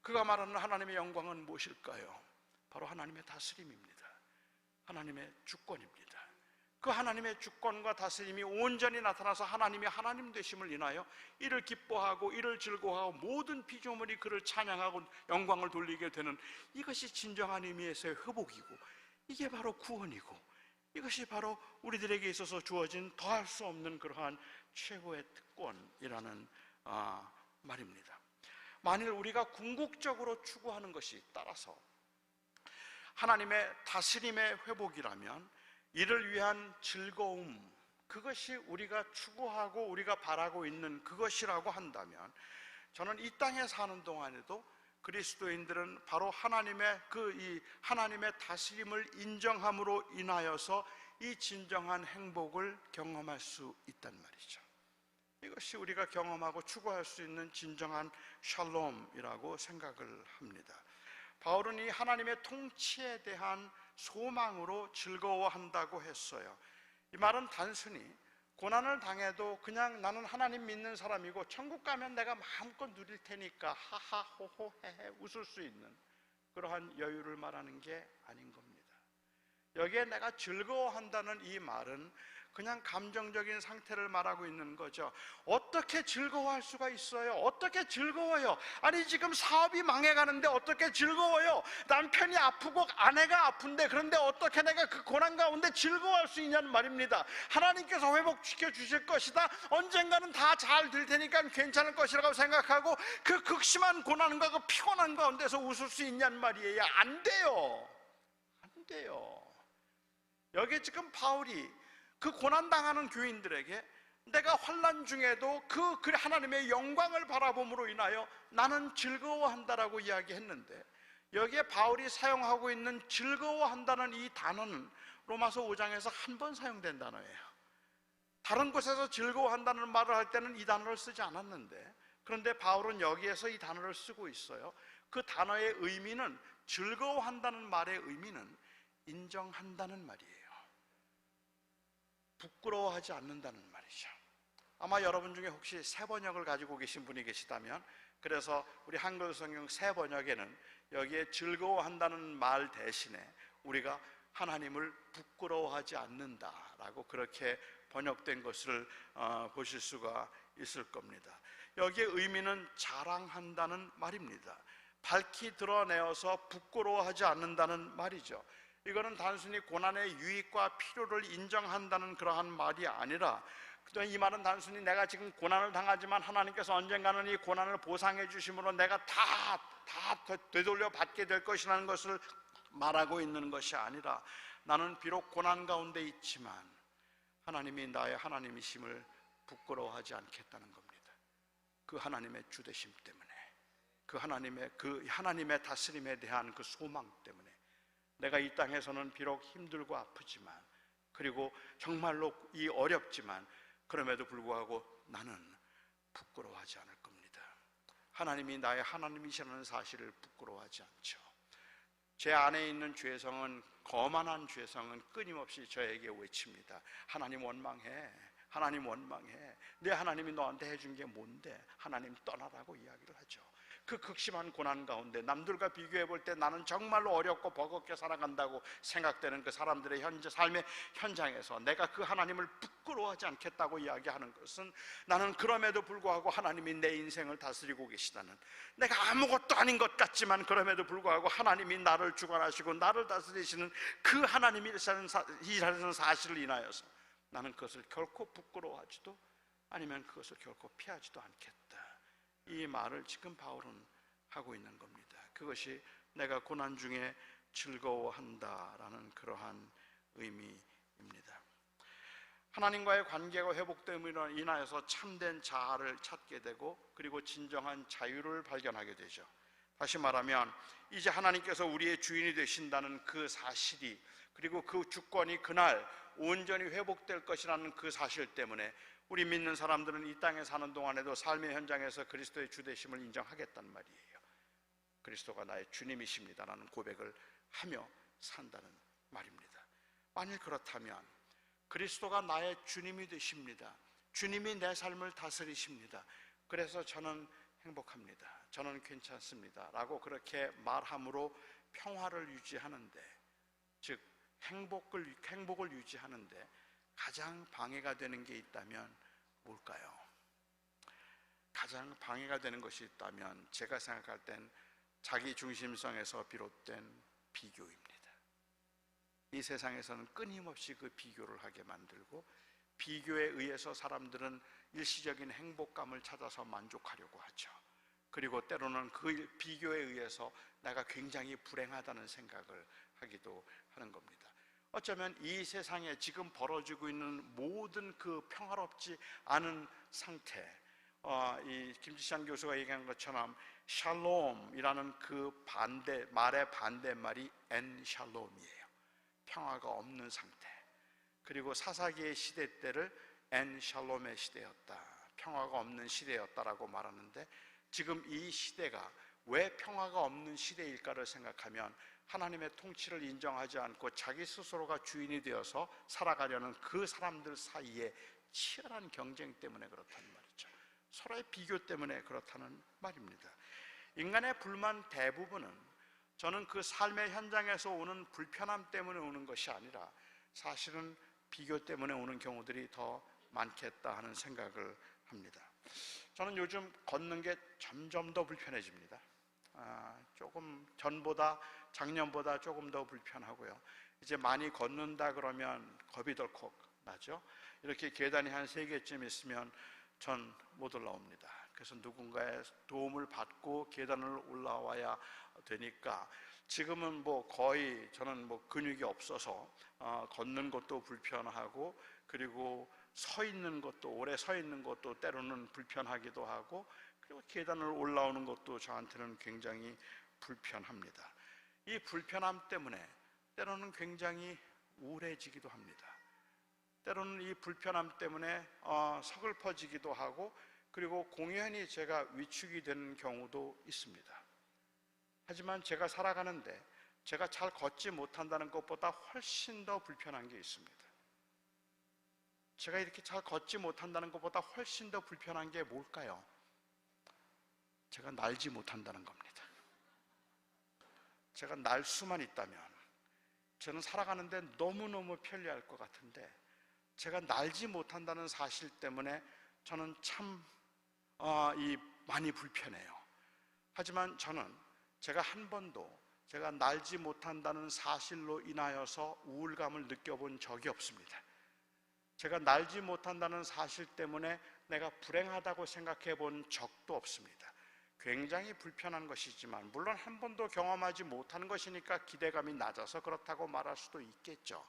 그가 말하는 하나님의 영광은 무엇일까요? 바로 하나님의 다스림입니다. 하나님의 주권입니다. 그 하나님의 주권과 다스림이 온전히 나타나서 하나님이 하나님 되심을 인하여 이를 기뻐하고 이를 즐거워하고 모든 피조물이 그를 찬양하고 영광을 돌리게 되는, 이것이 진정한 의미에서의 회복이고, 이게 바로 구원이고, 이것이 바로 우리들에게 있어서 주어진 더할 수 없는 그러한 최고의 특권이라는 말입니다. 만일 우리가 궁극적으로 추구하는 것이 따라서 하나님의 다스림의 회복이라면 이를 위한 즐거움, 그것이 우리가 추구하고 우리가 바라고 있는 그것이라고 한다면, 저는 이 땅에 사는 동안에도 그리스도인들은 바로 하나님의 하나님의 다스림을 인정함으로 인하여서 이 진정한 행복을 경험할 수 있단 말이죠. 이것이 우리가 경험하고 추구할 수 있는 진정한 샬롬이라고 생각을 합니다. 바울은 이 하나님의 통치에 대한 소망으로 즐거워한다고 했어요. 이 말은 단순히 고난을 당해도 그냥 나는 하나님 믿는 사람이고 천국 가면 내가 마음껏 누릴 테니까 하하 호호 헤헤 웃을 수 있는 그러한 여유를 말하는 게 아닌 겁니다. 여기에 내가 즐거워한다는 이 말은 그냥 감정적인 상태를 말하고 있는 거죠. 어떻게 즐거워할 수가 있어요? 어떻게 즐거워요? 아니 지금 사업이 망해가는데 어떻게 즐거워요? 남편이 아프고 아내가 아픈데, 그런데 어떻게 내가 그 고난 가운데 즐거워할 수 있냐는 말입니다. 하나님께서 회복시켜 주실 것이다, 언젠가는 다 잘 될 테니까 괜찮을 것이라고 생각하고 그 극심한 고난과 그 피곤한 가운데서 웃을 수 있냐는 말이에요. 안 돼요. 안 돼요. 여기 지금 바울이 그 고난당하는 교인들에게 내가 환난 중에도 그 하나님의 영광을 바라봄으로 인하여 나는 즐거워한다라고 이야기했는데, 여기에 바울이 사용하고 있는 즐거워한다는 이 단어는 로마서 5장에서 한 번 사용된 단어예요. 다른 곳에서 즐거워한다는 말을 할 때는 이 단어를 쓰지 않았는데, 그런데 바울은 여기에서 이 단어를 쓰고 있어요. 그 단어의 의미는, 즐거워한다는 말의 의미는 인정한다는 말이에요. 부끄러워하지 않는다는 말이죠. 아마 여러분 중에 혹시 새 번역을 가지고 계신 분이 계시다면, 그래서 우리 한글 성경 새 번역에는 여기에 즐거워한다는 말 대신에 우리가 하나님을 부끄러워하지 않는다라고 그렇게 번역된 것을 보실 수가 있을 겁니다. 여기에 의미는 자랑한다는 말입니다. 밝히 드러내어서 부끄러워하지 않는다는 말이죠. 이거는 단순히 고난의 유익과 필요를 인정한다는 그러한 말이 아니라, 이 말은 단순히 내가 지금 고난을 당하지만 하나님께서 언젠가는 이 고난을 보상해 주심으로 내가 다 되돌려 받게 될 것이라는 것을 말하고 있는 것이 아니라, 나는 비록 고난 가운데 있지만 하나님이 나의 하나님이심을 부끄러워하지 않겠다는 겁니다. 그 하나님의 주되심 때문에, 그 하나님의 다스림에 대한 그 소망 때문에, 내가 이 땅에서는 비록 힘들고 아프지만, 그리고 정말로 이 어렵지만, 그럼에도 불구하고 나는 부끄러워하지 않을 겁니다. 하나님이 나의 하나님이시라는 사실을 부끄러워하지 않죠. 제 안에 있는 죄성은, 거만한 죄성은 끊임없이 저에게 외칩니다. 하나님 원망해, 하나님 원망해, 내 하나님이 너한테 해준 게 뭔데, 하나님 떠나라고 이야기를 하죠. 그 극심한 고난 가운데 남들과 비교해 볼 때 나는 정말로 어렵고 버겁게 살아간다고 생각되는 그 사람들의 삶의 현장에서 내가 그 하나님을 부끄러워하지 않겠다고 이야기하는 것은, 나는 그럼에도 불구하고 하나님이 내 인생을 다스리고 계시다는, 내가 아무것도 아닌 것 같지만 그럼에도 불구하고 하나님이 나를 주관하시고 나를 다스리시는 그 하나님이라는 사실을 인하여서 나는 그것을 결코 부끄러워하지도, 아니면 그것을 결코 피하지도 않겠다, 이 말을 지금 바울은 하고 있는 겁니다. 그것이 내가 고난 중에 즐거워한다라는 그러한 의미입니다. 하나님과의 관계가 회복됨으로 인하여서 참된 자아를 찾게 되고, 그리고 진정한 자유를 발견하게 되죠. 다시 말하면 이제 하나님께서 우리의 주인이 되신다는 그 사실이, 그리고 그 주권이 그날 온전히 회복될 것이라는 그 사실 때문에 우리 믿는 사람들은 이 땅에 사는 동안에도 삶의 현장에서 그리스도의 주되심을 인정하겠단 말이에요. 그리스도가 나의 주님이십니다라는 고백을 하며 산다는 말입니다. 만일 그렇다면 그리스도가 나의 주님이 되십니다, 주님이 내 삶을 다스리십니다, 그래서 저는 행복합니다, 저는 괜찮습니다 라고 그렇게 말함으로 평화를 유지하는데, 즉 행복을 유지하는데 가장 방해가 되는 게 있다면 뭘까요? 가장 방해가 되는 것이 있다면 제가 생각할 땐 자기 중심성에서 비롯된 비교입니다. 이 세상에서는 끊임없이 그 비교를 하게 만들고, 비교에 의해서 사람들은 일시적인 행복감을 찾아서 만족하려고 하죠. 그리고 때로는 그 비교에 의해서 내가 굉장히 불행하다는 생각을 하기도 하는 겁니다. 어쩌면 이 세상에 지금 벌어지고 있는 모든 그 평화롭지 않은 상태, 이 김지찬 교수가 얘기한 것처럼 샬롬이라는 그 말의 반대말이 엔샬롬이에요. 평화가 없는 상태. 그리고 사사기의 시대 때를 엔샬롬의 시대였다, 평화가 없는 시대였다라고 말하는데, 지금 이 시대가 왜 평화가 없는 시대일까를 생각하면 하나님의 통치를 인정하지 않고 자기 스스로가 주인이 되어서 살아가려는 그 사람들 사이에 치열한 경쟁 때문에 그렇다는 말이죠. 서로의 비교 때문에 그렇다는 말입니다. 인간의 불만 대부분은, 저는 그 삶의 현장에서 오는 불편함 때문에 오는 것이 아니라 사실은 비교 때문에 오는 경우들이 더 많겠다 하는 생각을 합니다. 저는 요즘 걷는 게 점점 더 불편해집니다. 조금 작년보다 조금 더 불편하고요. 이제 많이 걷는다 그러면 겁이 덜컥 나죠. 이렇게 계단이 한 3개쯤 있으면 전 못 올라옵니다. 그래서 누군가의 도움을 받고 계단을 올라와야 되니까, 지금은 거의 저는 근육이 없어서 걷는 것도 불편하고, 그리고 오래 서 있는 것도 때로는 불편하기도 하고, 그리고 계단을 올라오는 것도 저한테는 굉장히 불편합니다. 이 불편함 때문에 때로는 굉장히 우울해지기도 합니다. 때로는 이 불편함 때문에 서글퍼지기도 하고, 그리고 공연히 제가 위축이 되는 경우도 있습니다. 하지만 제가 살아가는데 제가 잘 걷지 못한다는 것보다 훨씬 더 불편한 게 있습니다. 제가 이렇게 잘 걷지 못한다는 것보다 훨씬 더 불편한 게 뭘까요? 제가 날지 못한다는 겁니다. 제가 날 수만 있다면 저는 살아가는데 너무너무 편리할 것 같은데, 제가 날지 못한다는 사실 때문에 저는 참 많이 불편해요. 하지만 저는 제가 한 번도 제가 날지 못한다는 사실로 인하여서 우울감을 느껴본 적이 없습니다. 제가 날지 못한다는 사실 때문에 내가 불행하다고 생각해 본 적도 없습니다. 굉장히 불편한 것이지만, 물론 한 번도 경험하지 못하는 것이니까 기대감이 낮아서 그렇다고 말할 수도 있겠죠.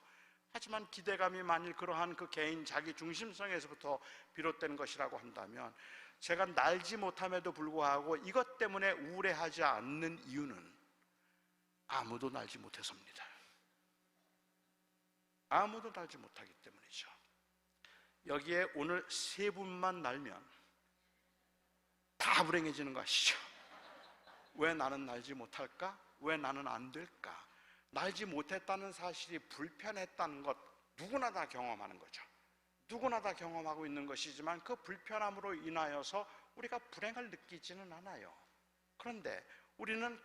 하지만 기대감이 만일 그러한 그 개인 자기 중심성에서부터 비롯된 것이라고 한다면, 제가 날지 못함에도 불구하고 이것 때문에 우울해하지 않는 이유는 아무도 날지 못해서입니다. 아무도 날지 못하기 때문이죠. 여기에 오늘 세 분만 날면 다 불행해지는 거 아시죠? 왜 나는 날지 못할까? 왜 나는 안 될까? 날지 못했다는 사실이 불편했다는 것, 누구나 다 경험하는 거죠. 누구나 다 경험하고 있는 것이지만 그 불편함으로 인하여서 우리가 불행을 느끼지는 않아요. 그런데 우리는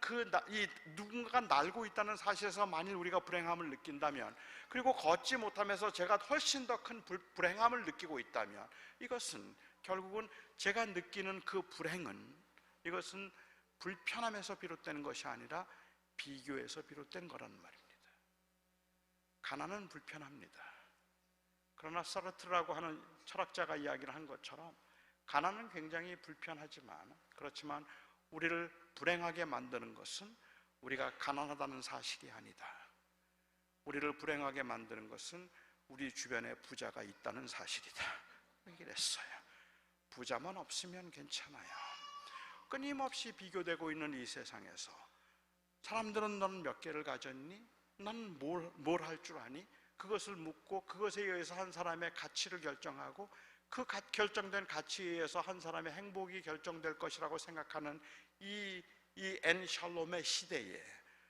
이 누군가가 날고 있다는 사실에서 만일 우리가 불행함을 느낀다면, 그리고 걷지 못하면서 제가 훨씬 더 큰 불행함을 느끼고 있다면, 이것은 결국은 제가 느끼는 그 불행은, 이것은 불편함에서 비롯되는 것이 아니라 비교에서 비롯된 거라는 말입니다. 가난은 불편합니다. 그러나 사르트르라고 하는 철학자가 이야기를 한 것처럼 가난은 굉장히 불편하지만, 그렇지만 우리를 불행하게 만드는 것은 우리가 가난하다는 사실이 아니다. 우리를 불행하게 만드는 것은 우리 주변에 부자가 있다는 사실이다. 얘기를 했어요. 부자만 없으면 괜찮아요. 끊임없이 비교되고 있는 이 세상에서 사람들은 너는 몇 개를 가졌니? 넌 뭘 할 줄 아니? 그것을 묻고 그것에 의해서 한 사람의 가치를 결정하고 그 결정된 가치에 의해서 한 사람의 행복이 결정될 것이라고 생각하는 이 엔샬롬의 시대에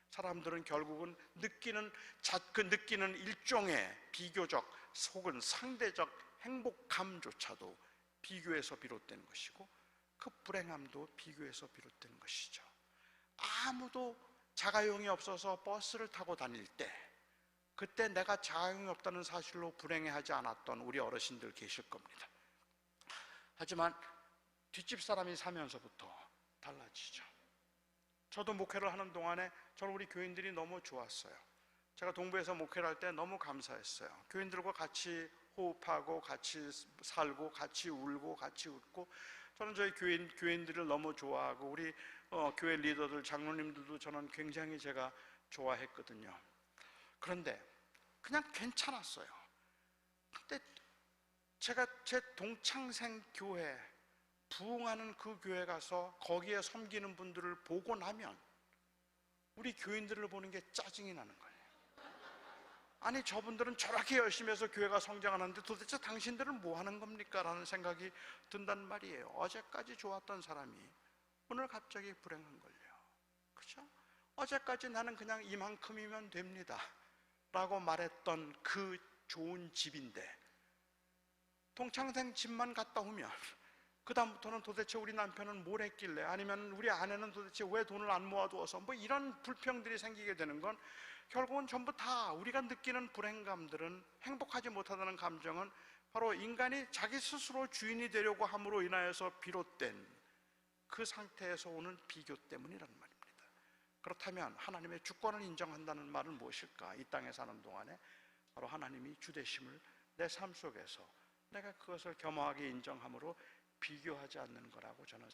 사람들은 결국은 느끼는 일종의 비교적 혹은 상대적 행복감조차도 비교에서 비롯된 것이고, 그 불행함도 비교에서 비롯된 것이죠. 아무도 자가용이 없어서 버스를 타고 다닐 때, 그때 내가 자가용이 없다는 사실로 불행해하지 않았던 우리 어르신들 계실 겁니다. 하지만 뒷집 사람이 사면서부터 달라지죠. 저도 목회를 하는 동안에 저는 우리 교인들이 너무 좋았어요. 제가 동부에서 목회를 할 때 너무 감사했어요. 교인들과 같이 호흡하고 같이 살고 같이 울고 같이 웃고, 저는 저희 교인들을 너무 좋아하고 우리 교회 리더들, 장로님들도 저는 굉장히 제가 좋아했거든요. 그런데 그냥 괜찮았어요. 근데 제가 제 동창생 교회, 부흥하는 그 교회 가서 거기에 섬기는 분들을 보고 나면 우리 교인들을 보는 게 짜증이 나는 거예요. 아니, 저분들은 저렇게 열심히 해서 교회가 성장하는데 도대체 당신들은 뭐 하는 겁니까? 라는 생각이 든단 말이에요. 어제까지 좋았던 사람이 오늘 갑자기 불행한 걸요. 그죠? 어제까지 나는 그냥 이만큼이면 됩니다 라고 말했던 그 좋은 집인데, 동창생 집만 갔다 오면 그 다음부터는 도대체 우리 남편은 뭘 했길래, 아니면 우리 아내는 도대체 왜 돈을 안 모아두어서, 뭐 이런 불평들이 생기게 되는 건 결국은 전부 다 우리가 느끼는 불행감들은, 행복하지 못하다는 감정은 바로 인간이 자기 스스로 주인이 되려고 함으로 인하여서 비롯된 그 상태에서 오는 비교 때문이라는 말입니다. 그렇다면 하나님의 주권을 인정한다는 말은 무엇일까? 이 땅에 사는 동안에 바로 하나님이 주되심을 내 삶 속에서 내가 그것을 겸허하게 인정함으로 비교하지 않는 거라고 저는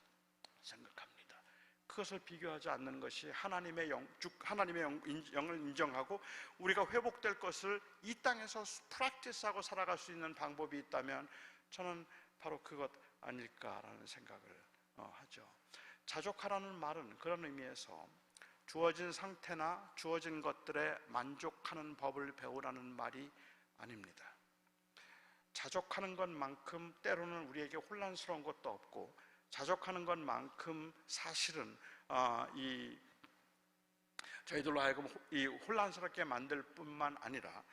생각합니다. 그것을 비교하지 않는 것이 하나님의 영을 인정하고 우리가 회복될 것을 이 땅에서 프랙티스하고 살아갈 수 있는 방법이 있다면 저는 바로 그것 아닐까라는 생각을 하죠. 자족하라는 말은 그런 의미에서 주어진 상태나 주어진 것들에 만족하는 법을 배우라는 말이 아닙니다. 자족하는 것만큼 때로는 우리에게 혼란스러운 것도 없고, 자족하는 것만큼 사실은 저희들로 하여금 이 혼란스럽게 만들 뿐만 아니라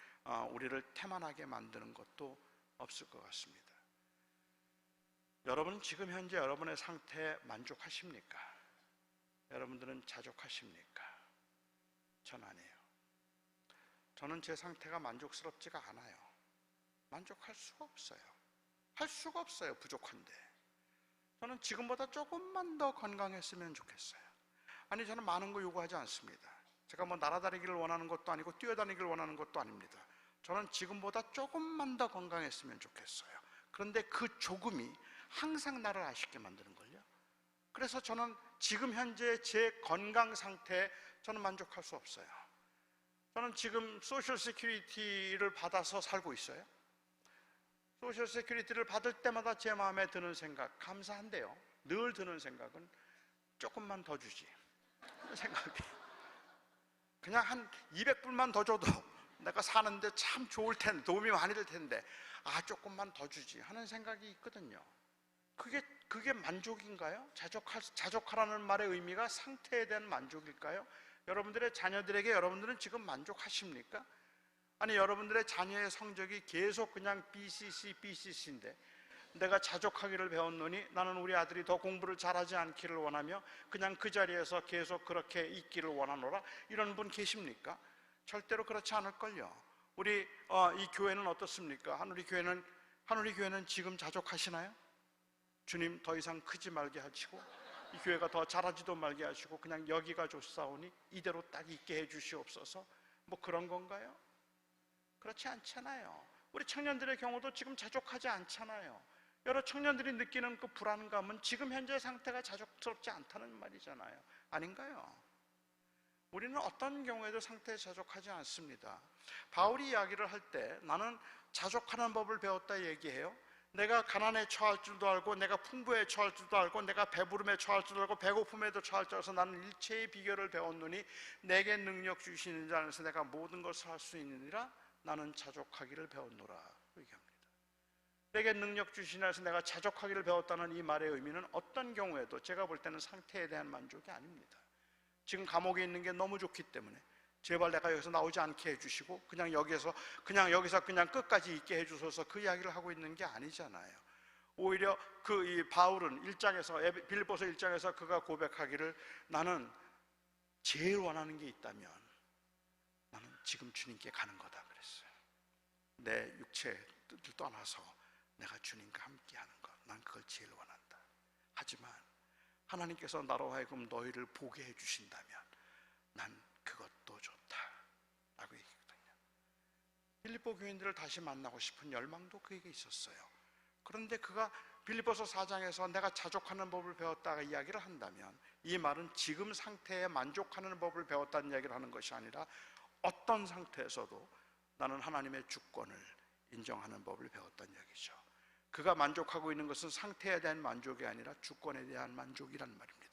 우리를 태만하게 만드는 것도 없을 것 같습니다. 여러분, 지금 현재 여러분의 상태에 만족하십니까? 여러분들은 자족하십니까? 전 아니에요. 저는 제 상태가 만족스럽지가 않아요. 만족할 수가 없어요. 할 수가 없어요. 부족한데. 저는 지금보다 조금만 더 건강했으면 좋겠어요. 아니, 저는 많은 거 요구하지 않습니다. 제가 뭐 날아다니기를 원하는 것도 아니고 뛰어다니기를 원하는 것도 아닙니다. 저는 지금보다 조금만 더 건강했으면 좋겠어요. 그런데 그 조금이 항상 나를 아쉽게 만드는걸요. 그래서 저는 지금 현재 제 건강 상태에 저는 만족할 수 없어요. 저는 지금 소셜 세큐리티를 받아서 살고 있어요. 소셜 세큐리티를 받을 때마다 제 마음에 드는 생각, 감사한데요, 늘 드는 생각은 조금만 더 주지 생각이, 그냥 한 200불만 더 줘도 내가 사는데 참 좋을 텐데, 도움이 많이 될 텐데, 조금만 더 주지 하는 생각이 있거든요. 그게 만족인가요? 자족하라는 말의 의미가 상태에 대한 만족일까요? 여러분들의 자녀들에게 여러분들은 지금 만족하십니까? 아니, 여러분들의 자녀의 성적이 계속 그냥 BCC인데 내가 자족하기를 배웠노니 나는 우리 아들이 더 공부를 잘하지 않기를 원하며 그냥 그 자리에서 계속 그렇게 있기를 원하노라, 이런 분 계십니까? 절대로 그렇지 않을걸요. 우리 이 교회는 어떻습니까? 한우리 교회는 지금 자족하시나요? 주님, 더 이상 크지 말게 하시고 이 교회가 더 자라지도 말게 하시고 그냥 여기가 좋사오니 이대로 딱 있게 해주시옵소서, 뭐 그런 건가요? 그렇지 않잖아요. 우리 청년들의 경우도 지금 자족하지 않잖아요. 여러 청년들이 느끼는 그 불안감은 지금 현재 상태가 자족스럽지 않다는 말이잖아요. 아닌가요? 우리는 어떤 경우에도 상태에 자족하지 않습니다. 바울이 이야기를 할 때 나는 자족하는 법을 배웠다 얘기해요. 내가 가난에 처할 줄도 알고 내가 풍부에 처할 줄도 알고 내가 배부름에 처할 줄도 알고 배고픔에도 처할 줄 알아서 나는 일체의 비결을 배웠노니 내게 능력 주시는 자 안에서 내가 모든 것을 할 수 있느니라, 나는 자족하기를 배웠노라 얘기합니다. 내게 능력 주시는 안에서 내가 자족하기를 배웠다는 이 말의 의미는 어떤 경우에도 제가 볼 때는 상태에 대한 만족이 아닙니다. 지금 감옥에 있는 게 너무 좋기 때문에 제발 내가 여기서 나오지 않게 해주시고 그냥 여기서 그냥 끝까지 있게 해주셔서 그 이야기를 하고 있는 게 아니잖아요. 오히려 이 바울은 빌립보서 1장에서 그가 고백하기를, 나는 제일 원하는 게 있다면 나는 지금 주님께 가는 거다 그랬어요. 내 육체의 뜻을 떠나서 내가 주님과 함께 하는 것, 난 그걸 제일 원한다. 하지만 하나님께서 나로 하여금 너희를 보게 해주신다면 난 그것도 좋다 라고 얘기했거든요. 빌립보 교인들을 다시 만나고 싶은 열망도 그에게 있었어요. 그런데 그가 빌립보서 4장에서 내가 자족하는 법을 배웠다가 이야기를 한다면 이 말은 지금 상태에 만족하는 법을 배웠다는 이야기를 하는 것이 아니라 어떤 상태에서도 나는 하나님의 주권을 인정하는 법을 배웠다는 이야기죠. 그가 만족하고 있는 것은 상태에 대한 만족이 아니라 주권에 대한 만족이란 말입니다.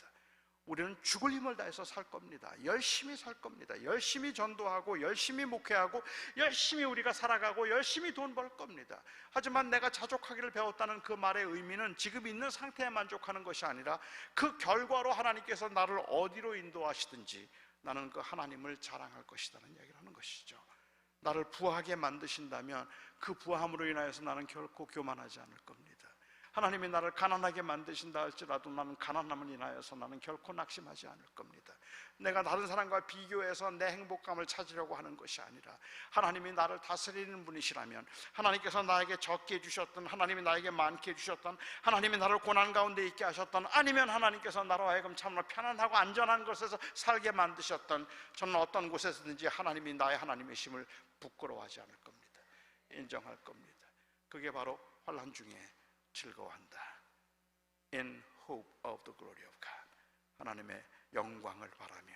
우리는 죽을 힘을 다해서 살 겁니다. 열심히 살 겁니다. 열심히 전도하고 열심히 목회하고 열심히 우리가 살아가고 열심히 돈 벌 겁니다. 하지만 내가 자족하기를 배웠다는 그 말의 의미는 지금 있는 상태에 만족하는 것이 아니라 그 결과로 하나님께서 나를 어디로 인도하시든지 나는 그 하나님을 자랑할 것이라는 이야기를 하는 것이죠. 나를 부하게 만드신다면 그 부함으로 인하여서 나는 결코 교만하지 않을 겁니다. 하나님이 나를 가난하게 만드신다 할지라도 나는 가난함을 인하여서 나는 결코 낙심하지 않을 겁니다. 내가 다른 사람과 비교해서 내 행복감을 찾으려고 하는 것이 아니라 하나님이 나를 다스리는 분이시라면, 하나님께서 나에게 적게 해주셨던, 하나님이 나에게 많게 해주셨던, 하나님이 나를 고난 가운데 있게 하셨던, 아니면 하나님께서 나로 하여금 참으로 편안하고 안전한 곳에서 살게 만드셨던, 저는 어떤 곳에서든지 하나님이 나의 하나님이심을 부끄러워하지 않을 겁니다. 인정할 겁니다. 그게 바로 환난 중에 즐거워한다. In hope of the glory of God. 하나님의 영광을 바라며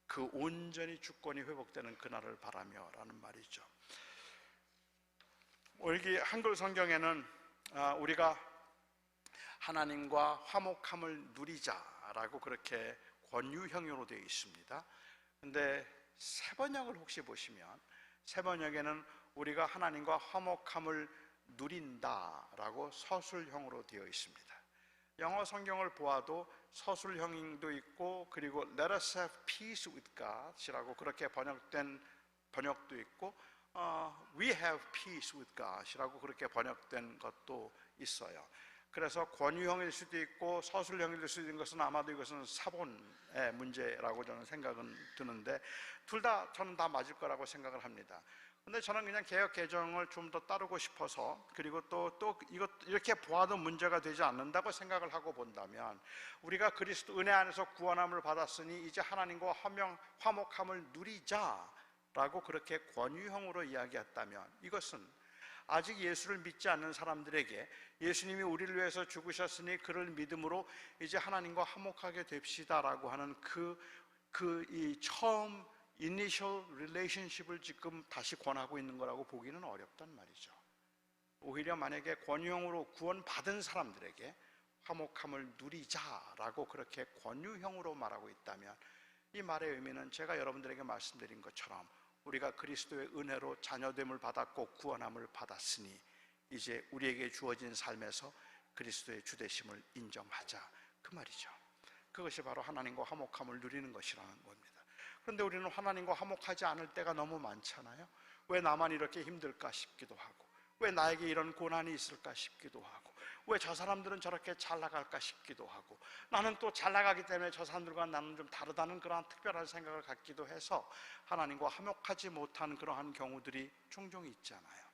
그 온전히 주권이 회복되는 그날을 바라며 라는 말이죠. 여기 한글 성경에는 우리가 하나님과 화목함을 누리자라고 그렇게 권유형용으로 되어 있습니다. 근데 새번역을 혹시 보시면 새번역에는 우리가 하나님과 화목함을 누린다라고 서술형으로 되어 있습니다. 영어 성경을 보아도 서술형도 있고 그리고 Let us have peace with God이라고 그렇게 번역된 번역도 있고 We have peace with God이라고 그렇게 번역된 것도 있어요. 그래서 권유형일 수도 있고 서술형일 수도 있는 것은 아마도 이것은 사본의 문제라고 저는 생각은 드는데 둘 다 저는 다 맞을 거라고 생각을 합니다. 근데 저는 그냥 개혁 개정을 좀 더 따르고 싶어서, 그리고 또 이것 이렇게 보아도 문제가 되지 않는다고 생각을 하고 본다면, 우리가 그리스도 은혜 안에서 구원함을 받았으니 이제 하나님과 화목함을 누리자라고 그렇게 권유형으로 이야기했다면, 이것은 아직 예수를 믿지 않는 사람들에게 예수님이 우리를 위해서 죽으셨으니 그를 믿음으로 이제 하나님과 화목하게 됩시다라고 하는 이 처음 이니셜 릴레이션십을 지금 다시 권하고 있는 거라고 보기는 어렵단 말이죠. 오히려 만약에 권유형으로 구원받은 사람들에게 화목함을 누리자라고 그렇게 권유형으로 말하고 있다면, 이 말의 의미는 제가 여러분들에게 말씀드린 것처럼 우리가 그리스도의 은혜로 자녀됨을 받았고 구원함을 받았으니 이제 우리에게 주어진 삶에서 그리스도의 주되심을 인정하자, 그 말이죠. 그것이 바로 하나님과 화목함을 누리는 것이라는 겁니다. 그런데 우리는 하나님과 화목하지 않을 때가 너무 많잖아요. 왜 나만 이렇게 힘들까 싶기도 하고, 왜 나에게 이런 고난이 있을까 싶기도 하고, 왜 저 사람들은 저렇게 잘 나갈까 싶기도 하고, 나는 또 잘 나가기 때문에 저 사람들과 나는 좀 다르다는 그러한 특별한 생각을 갖기도 해서 하나님과 화목하지 못한 그러한 경우들이 종종 있잖아요.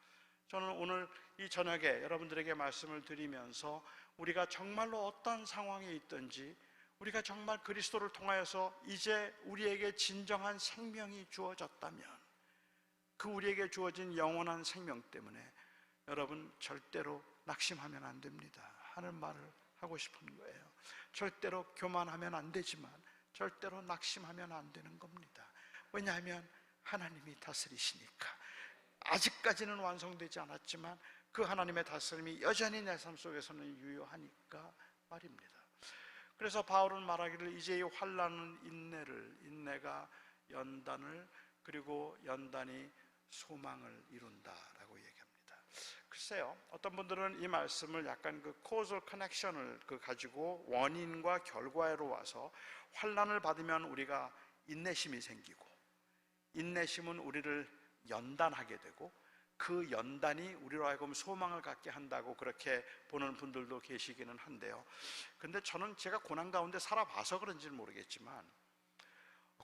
저는 오늘 이 저녁에 여러분들에게 말씀을 드리면서 우리가 정말로 어떤 상황에 있든지 우리가 정말 그리스도를 통하여서 이제 우리에게 진정한 생명이 주어졌다면, 그 우리에게 주어진 영원한 생명 때문에 여러분 절대로 낙심하면 안 됩니다 하는 말을 하고 싶은 거예요. 절대로 교만하면 안 되지만 절대로 낙심하면 안 되는 겁니다. 왜냐하면 하나님이 다스리시니까. 아직까지는 완성되지 않았지만 그 하나님의 다스림이 여전히 내 삶 속에서는 유효하니까 말입니다. 그래서 바울은 말하기를 이제 이 환난은 인내가 연단을, 그리고 연단이 소망을 이룬다라고 얘기합니다. 글쎄요, 어떤 분들은 이 말씀을 약간 그 causal connection을 가지고 원인과 결과로 와서 환난을 받으면 우리가 인내심이 생기고, 인내심은 우리를 연단하게 되고, 그 연단이 우리로 하여금 소망을 갖게 한다고 그렇게 보는 분들도 계시기는 한데요. 근데 저는 제가 고난 가운데 살아봐서 그런지는 모르겠지만,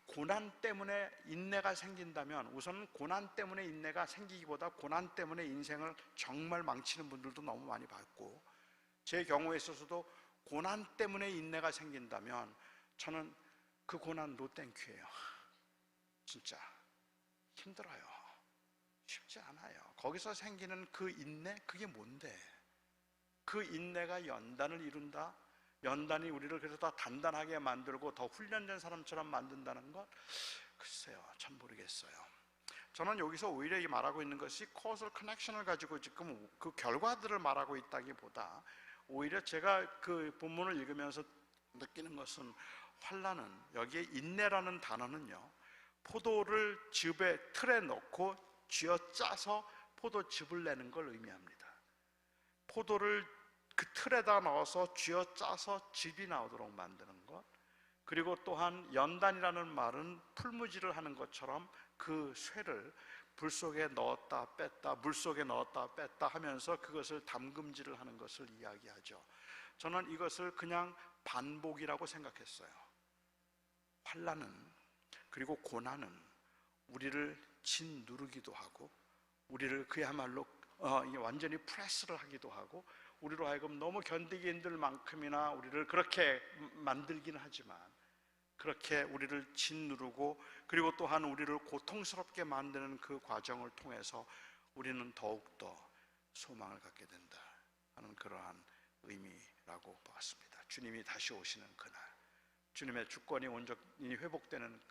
고난 때문에 인내가 생긴다면 우선 고난 때문에 인내가 생기기보다 고난 때문에 인생을 정말 망치는 분들도 너무 많이 봤고, 제 경우에 있어서도 고난 때문에 인내가 생긴다면 저는 그 고난 노 땡큐예요. 진짜 힘들어요. 쉽지 않아요. 거기서 생기는 그 인내, 그게 뭔데? 그 인내가 연단을 이룬다? 연단이 우리를 그래서 더 단단하게 만들고 더 훈련된 사람처럼 만든다는 것? 글쎄요, 참 모르겠어요. 저는 여기서 오히려 이 말하고 있는 것이 causal connection을 가지고 지금 그 결과들을 말하고 있다기보다, 오히려 제가 그 본문을 읽으면서 느끼는 것은, 환난은, 여기에 인내라는 단어는요, 포도를 틀에 넣고 쥐어짜서 포도즙을 내는 걸 의미합니다. 포도를 그 틀에다 넣어서 쥐어짜서 즙이 나오도록 만드는 것, 그리고 또한 연단이라는 말은 풀무질을 하는 것처럼 그 쇠를 불 속에 넣었다 뺐다, 물 속에 넣었다 뺐다 하면서 그것을 담금질을 하는 것을 이야기하죠. 저는 이것을 그냥 반복이라고 생각했어요. 환난은, 그리고 고난은 우리를 짓누르기도 하고, 우리를 그야말로 완전히 프레스를 하기도 하고, 우리로 하여금 너무 견디기 힘들 만큼이나 우리를 그렇게 만들기는 하지만, 그렇게 우리를 짓누르고 그리고 또한 우리를 고통스럽게 만드는 그 과정을 통해서 우리는 더욱더 소망을 갖게 된다 하는 그러한 의미라고 보았습니다. 주님이 다시 오시는 그날, 주님의 주권이 온전히 회복되는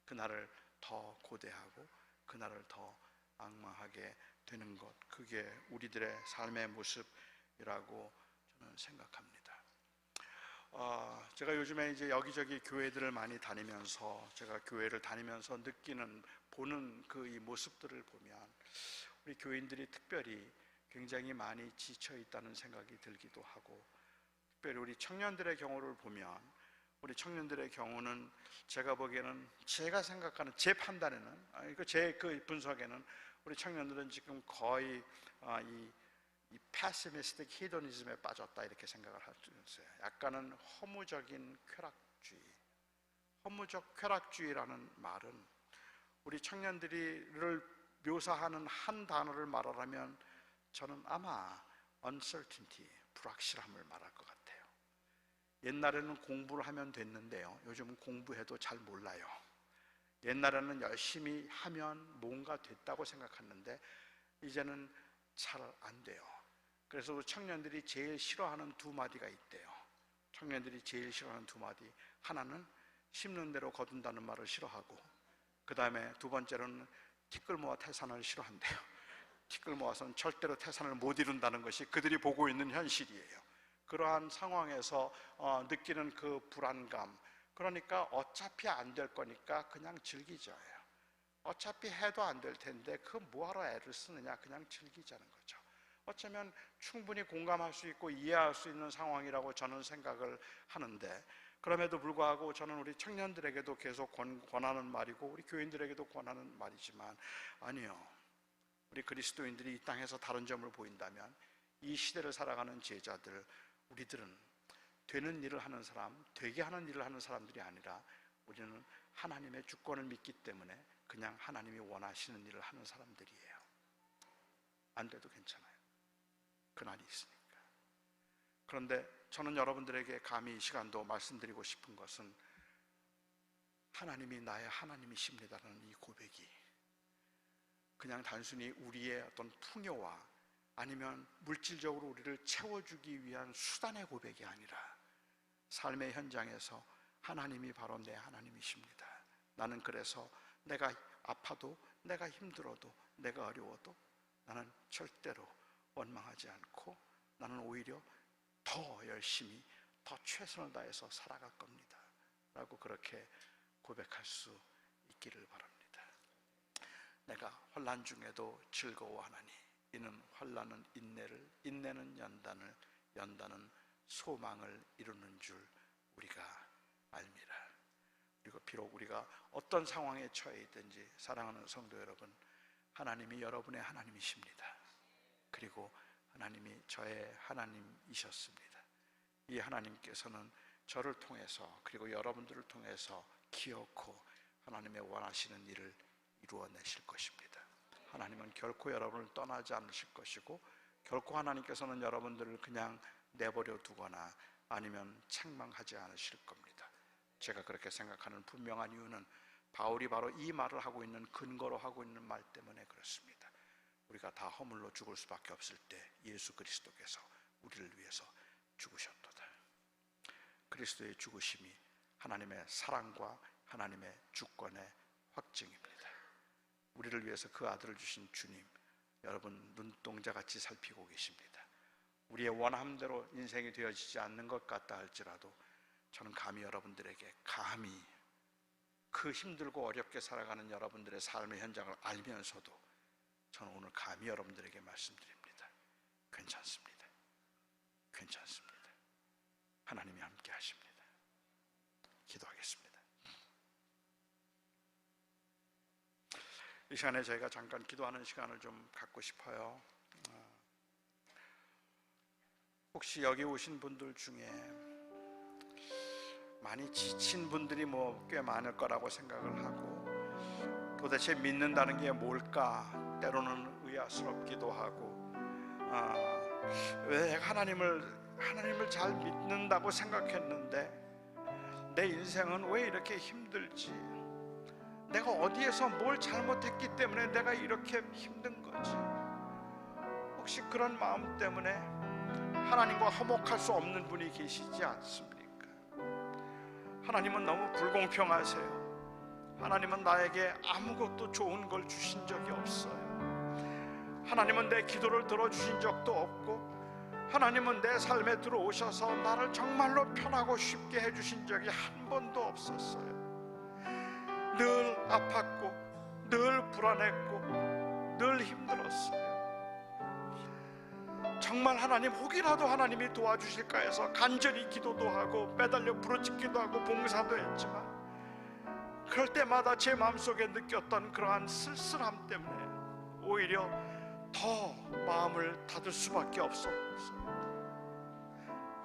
그날을 더 고대하고 그날을 더 앙망하게 되는 것, 그게 우리들의 삶의 모습이라고 저는 생각합니다. 제가 요즘에 이제 여기저기 교회들을 많이 다니면서, 제가 교회를 다니면서 보는 이 모습들을 보면 우리 교인들이 특별히 굉장히 많이 지쳐 있다는 생각이 들기도 하고, 특별히 우리 청년들의 경우를 보면, 우리 청년들의 경우는 제가 보기에는, 제가 생각하는, 제 판단에는, 제 분석에는 우리 청년들은 지금 거의 이 패시미스틱 히도니즘에 빠졌다 이렇게 생각을 할 수 있어요. 약간은 허무적인 쾌락주의. 허무적 쾌락주의라는 말은 우리 청년들을 묘사하는 한 단어를 말하라면 저는 아마 uncertainty, 불확실함을 말할 것 같아요. 옛날에는 공부를 하면 됐는데요, 요즘은 공부해도 잘 몰라요. 옛날에는 열심히 하면 뭔가 됐다고 생각했는데 이제는 잘 안 돼요. 그래서 청년들이 제일 싫어하는 두 마디가 있대요. 청년들이 제일 싫어하는 두 마디, 하나는 심는 대로 거둔다는 말을 싫어하고, 그 다음에 두 번째로는 티끌 모아 태산을 싫어한대요. 티끌 모아서는 절대로 태산을 못 이룬다는 것이 그들이 보고 있는 현실이에요. 그러한 상황에서 느끼는 그 불안감, 그러니까 어차피 안 될 거니까 그냥 즐기자예요. 어차피 해도 안 될 텐데 그 뭐하러 애를 쓰느냐, 그냥 즐기자는 거죠. 어쩌면 충분히 공감할 수 있고 이해할 수 있는 상황이라고 저는 생각을 하는데, 그럼에도 불구하고 저는 우리 청년들에게도 계속 권하는 말이고 우리 교인들에게도 권하는 말이지만, 아니요, 우리 그리스도인들이 이 땅에서 다른 점을 보인다면 이 시대를 살아가는 제자들, 우리들은 되는 일을 하는 사람, 되게 하는 일을 하는 사람들이 아니라 우리는 하나님의 주권을 믿기 때문에 그냥 하나님이 원하시는 일을 하는 사람들이에요. 안 돼도 괜찮아요. 그날이 있으니까. 그런데 저는 여러분들에게 감히 이 시간도 말씀드리고 싶은 것은, 하나님이 나의 하나님이십니다라는 이 고백이 그냥 단순히 우리의 어떤 풍요와 아니면 물질적으로 우리를 채워주기 위한 수단의 고백이 아니라 삶의 현장에서 하나님이 바로 내 하나님이십니다. 나는 그래서 내가 아파도, 내가 힘들어도, 내가 어려워도 나는 절대로 원망하지 않고 나는 오히려 더 열심히, 더 최선을 다해서 살아갈 겁니다 라고 그렇게 고백할 수 있기를 바랍니다. 내가 환난 중에도 즐거워하나니 이는 환난은 인내를, 인내는 연단을, 연단은 소망을 이루는 줄 우리가 알미라. 그리고 비록 우리가 어떤 상황에 처해 있든지 사랑하는 성도 여러분, 하나님이 여러분의 하나님이십니다. 그리고 하나님이 저의 하나님이셨습니다. 이 하나님께서는 저를 통해서 그리고 여러분들을 통해서 기어코 하나님의 원하시는 일을 이루어내실 것입니다. 하나님은 결코 여러분을 떠나지 않으실 것이고 결코 하나님께서는 여러분들을 그냥 내버려 두거나 아니면 책망하지 않으실 겁니다. 제가 그렇게 생각하는 분명한 이유는 바울이 바로 이 말을 하고 있는, 근거로 하고 있는 말 때문에 그렇습니다. 우리가 다 허물로 죽을 수밖에 없을 때 예수 그리스도께서 우리를 위해서 죽으셨도다. 그리스도의 죽으심이 하나님의 사랑과 하나님의 주권의 확증입니다. 우리를 위해서 그 아들을 주신 주님, 여러분 눈동자같이 살피고 계십니다. 우리의 원함대로 인생이 되어지지 않는 것 같다 할지라도 저는 감히 여러분들에게, 감히 그 힘들고 어렵게 살아가는 여러분들의 삶의 현장을 알면서도 저는 오늘 감히 여러분들에게 말씀드립니다. 괜찮습니다. 괜찮습니다. 하나님이 함께 하십니다. 기도하겠습니다. 이 시간에 저희가 잠깐 기도하는 시간을 좀 갖고 싶어요. 혹시 여기 오신 분들 중에 많이 지친 분들이 꽤 많을 거라고 생각을 하고, 도대체 믿는다는 게 뭘까 때로는 의아스럽기도 하고, 왜 내가 하나님을 잘 믿는다고 생각했는데 내 인생은 왜 이렇게 힘들지? 내가 어디에서 뭘 잘못했기 때문에 내가 이렇게 힘든 거지? 혹시 그런 마음 때문에 하나님과 화목할 수 없는 분이 계시지 않습니까? 하나님은 너무 불공평하세요. 하나님은 나에게 아무것도 좋은 걸 주신 적이 없어요. 하나님은 내 기도를 들어주신 적도 없고, 하나님은 내 삶에 들어오셔서 나를 정말로 편하고 쉽게 해주신 적이 한 번도 없었어요. 늘 아팠고 늘 불안했고 늘 힘들었어요. 정말 하나님, 혹이라도 하나님이 도와주실까 해서 간절히 기도도 하고 매달려 부르짖기도 하고 봉사도 했지만, 그럴 때마다 제 마음속에 느꼈던 그러한 쓸쓸함 때문에 오히려 더 마음을 닫을 수밖에 없었어요.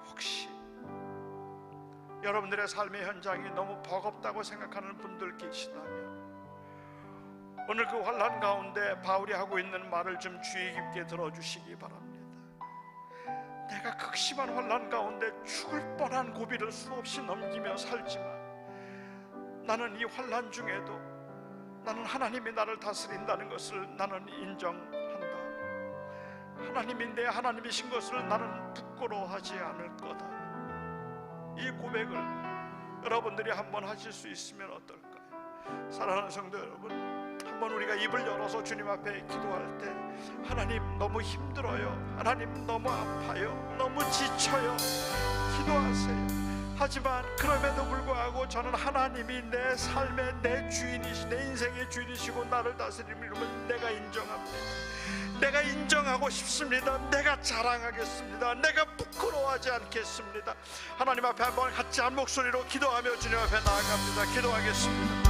혹시 여러분들의 삶의 현장이 너무 버겁다고 생각하는 분들 계시다면 오늘 그 환난 가운데 바울이 하고 있는 말을 좀 주의 깊게 들어주시기 바랍니다. 내가 극심한 환난 가운데 죽을 뻔한 고비를 수없이 넘기며 살지만 나는 이 환난 중에도 나는 하나님이 나를 다스린다는 것을 나는 인정한다. 하나님이 내 하나님이신 것을 나는 부끄러워하지 않을 거다. 이 고백을 여러분들이 한번 하실 수 있으면 어떨까요? 사랑하는 성도 여러분, 한번 우리가 입을 열어서 주님 앞에 기도할 때 하나님 너무 힘들어요, 하나님 너무 아파요, 너무 지쳐요, 기도하세요. 하지만 그럼에도 불구하고 저는 하나님이 내 삶의 내 주인이시, 내 인생의 주인이시고 나를 다스리는 이름은 내가 인정합니다. 내가 인정하고 싶습니다. 내가 자랑하겠습니다. 내가 부끄러워하지 않겠습니다. 하나님 앞에 한번 같이 한 목소리로 기도하며 주님 앞에 나아갑니다. 기도하겠습니다.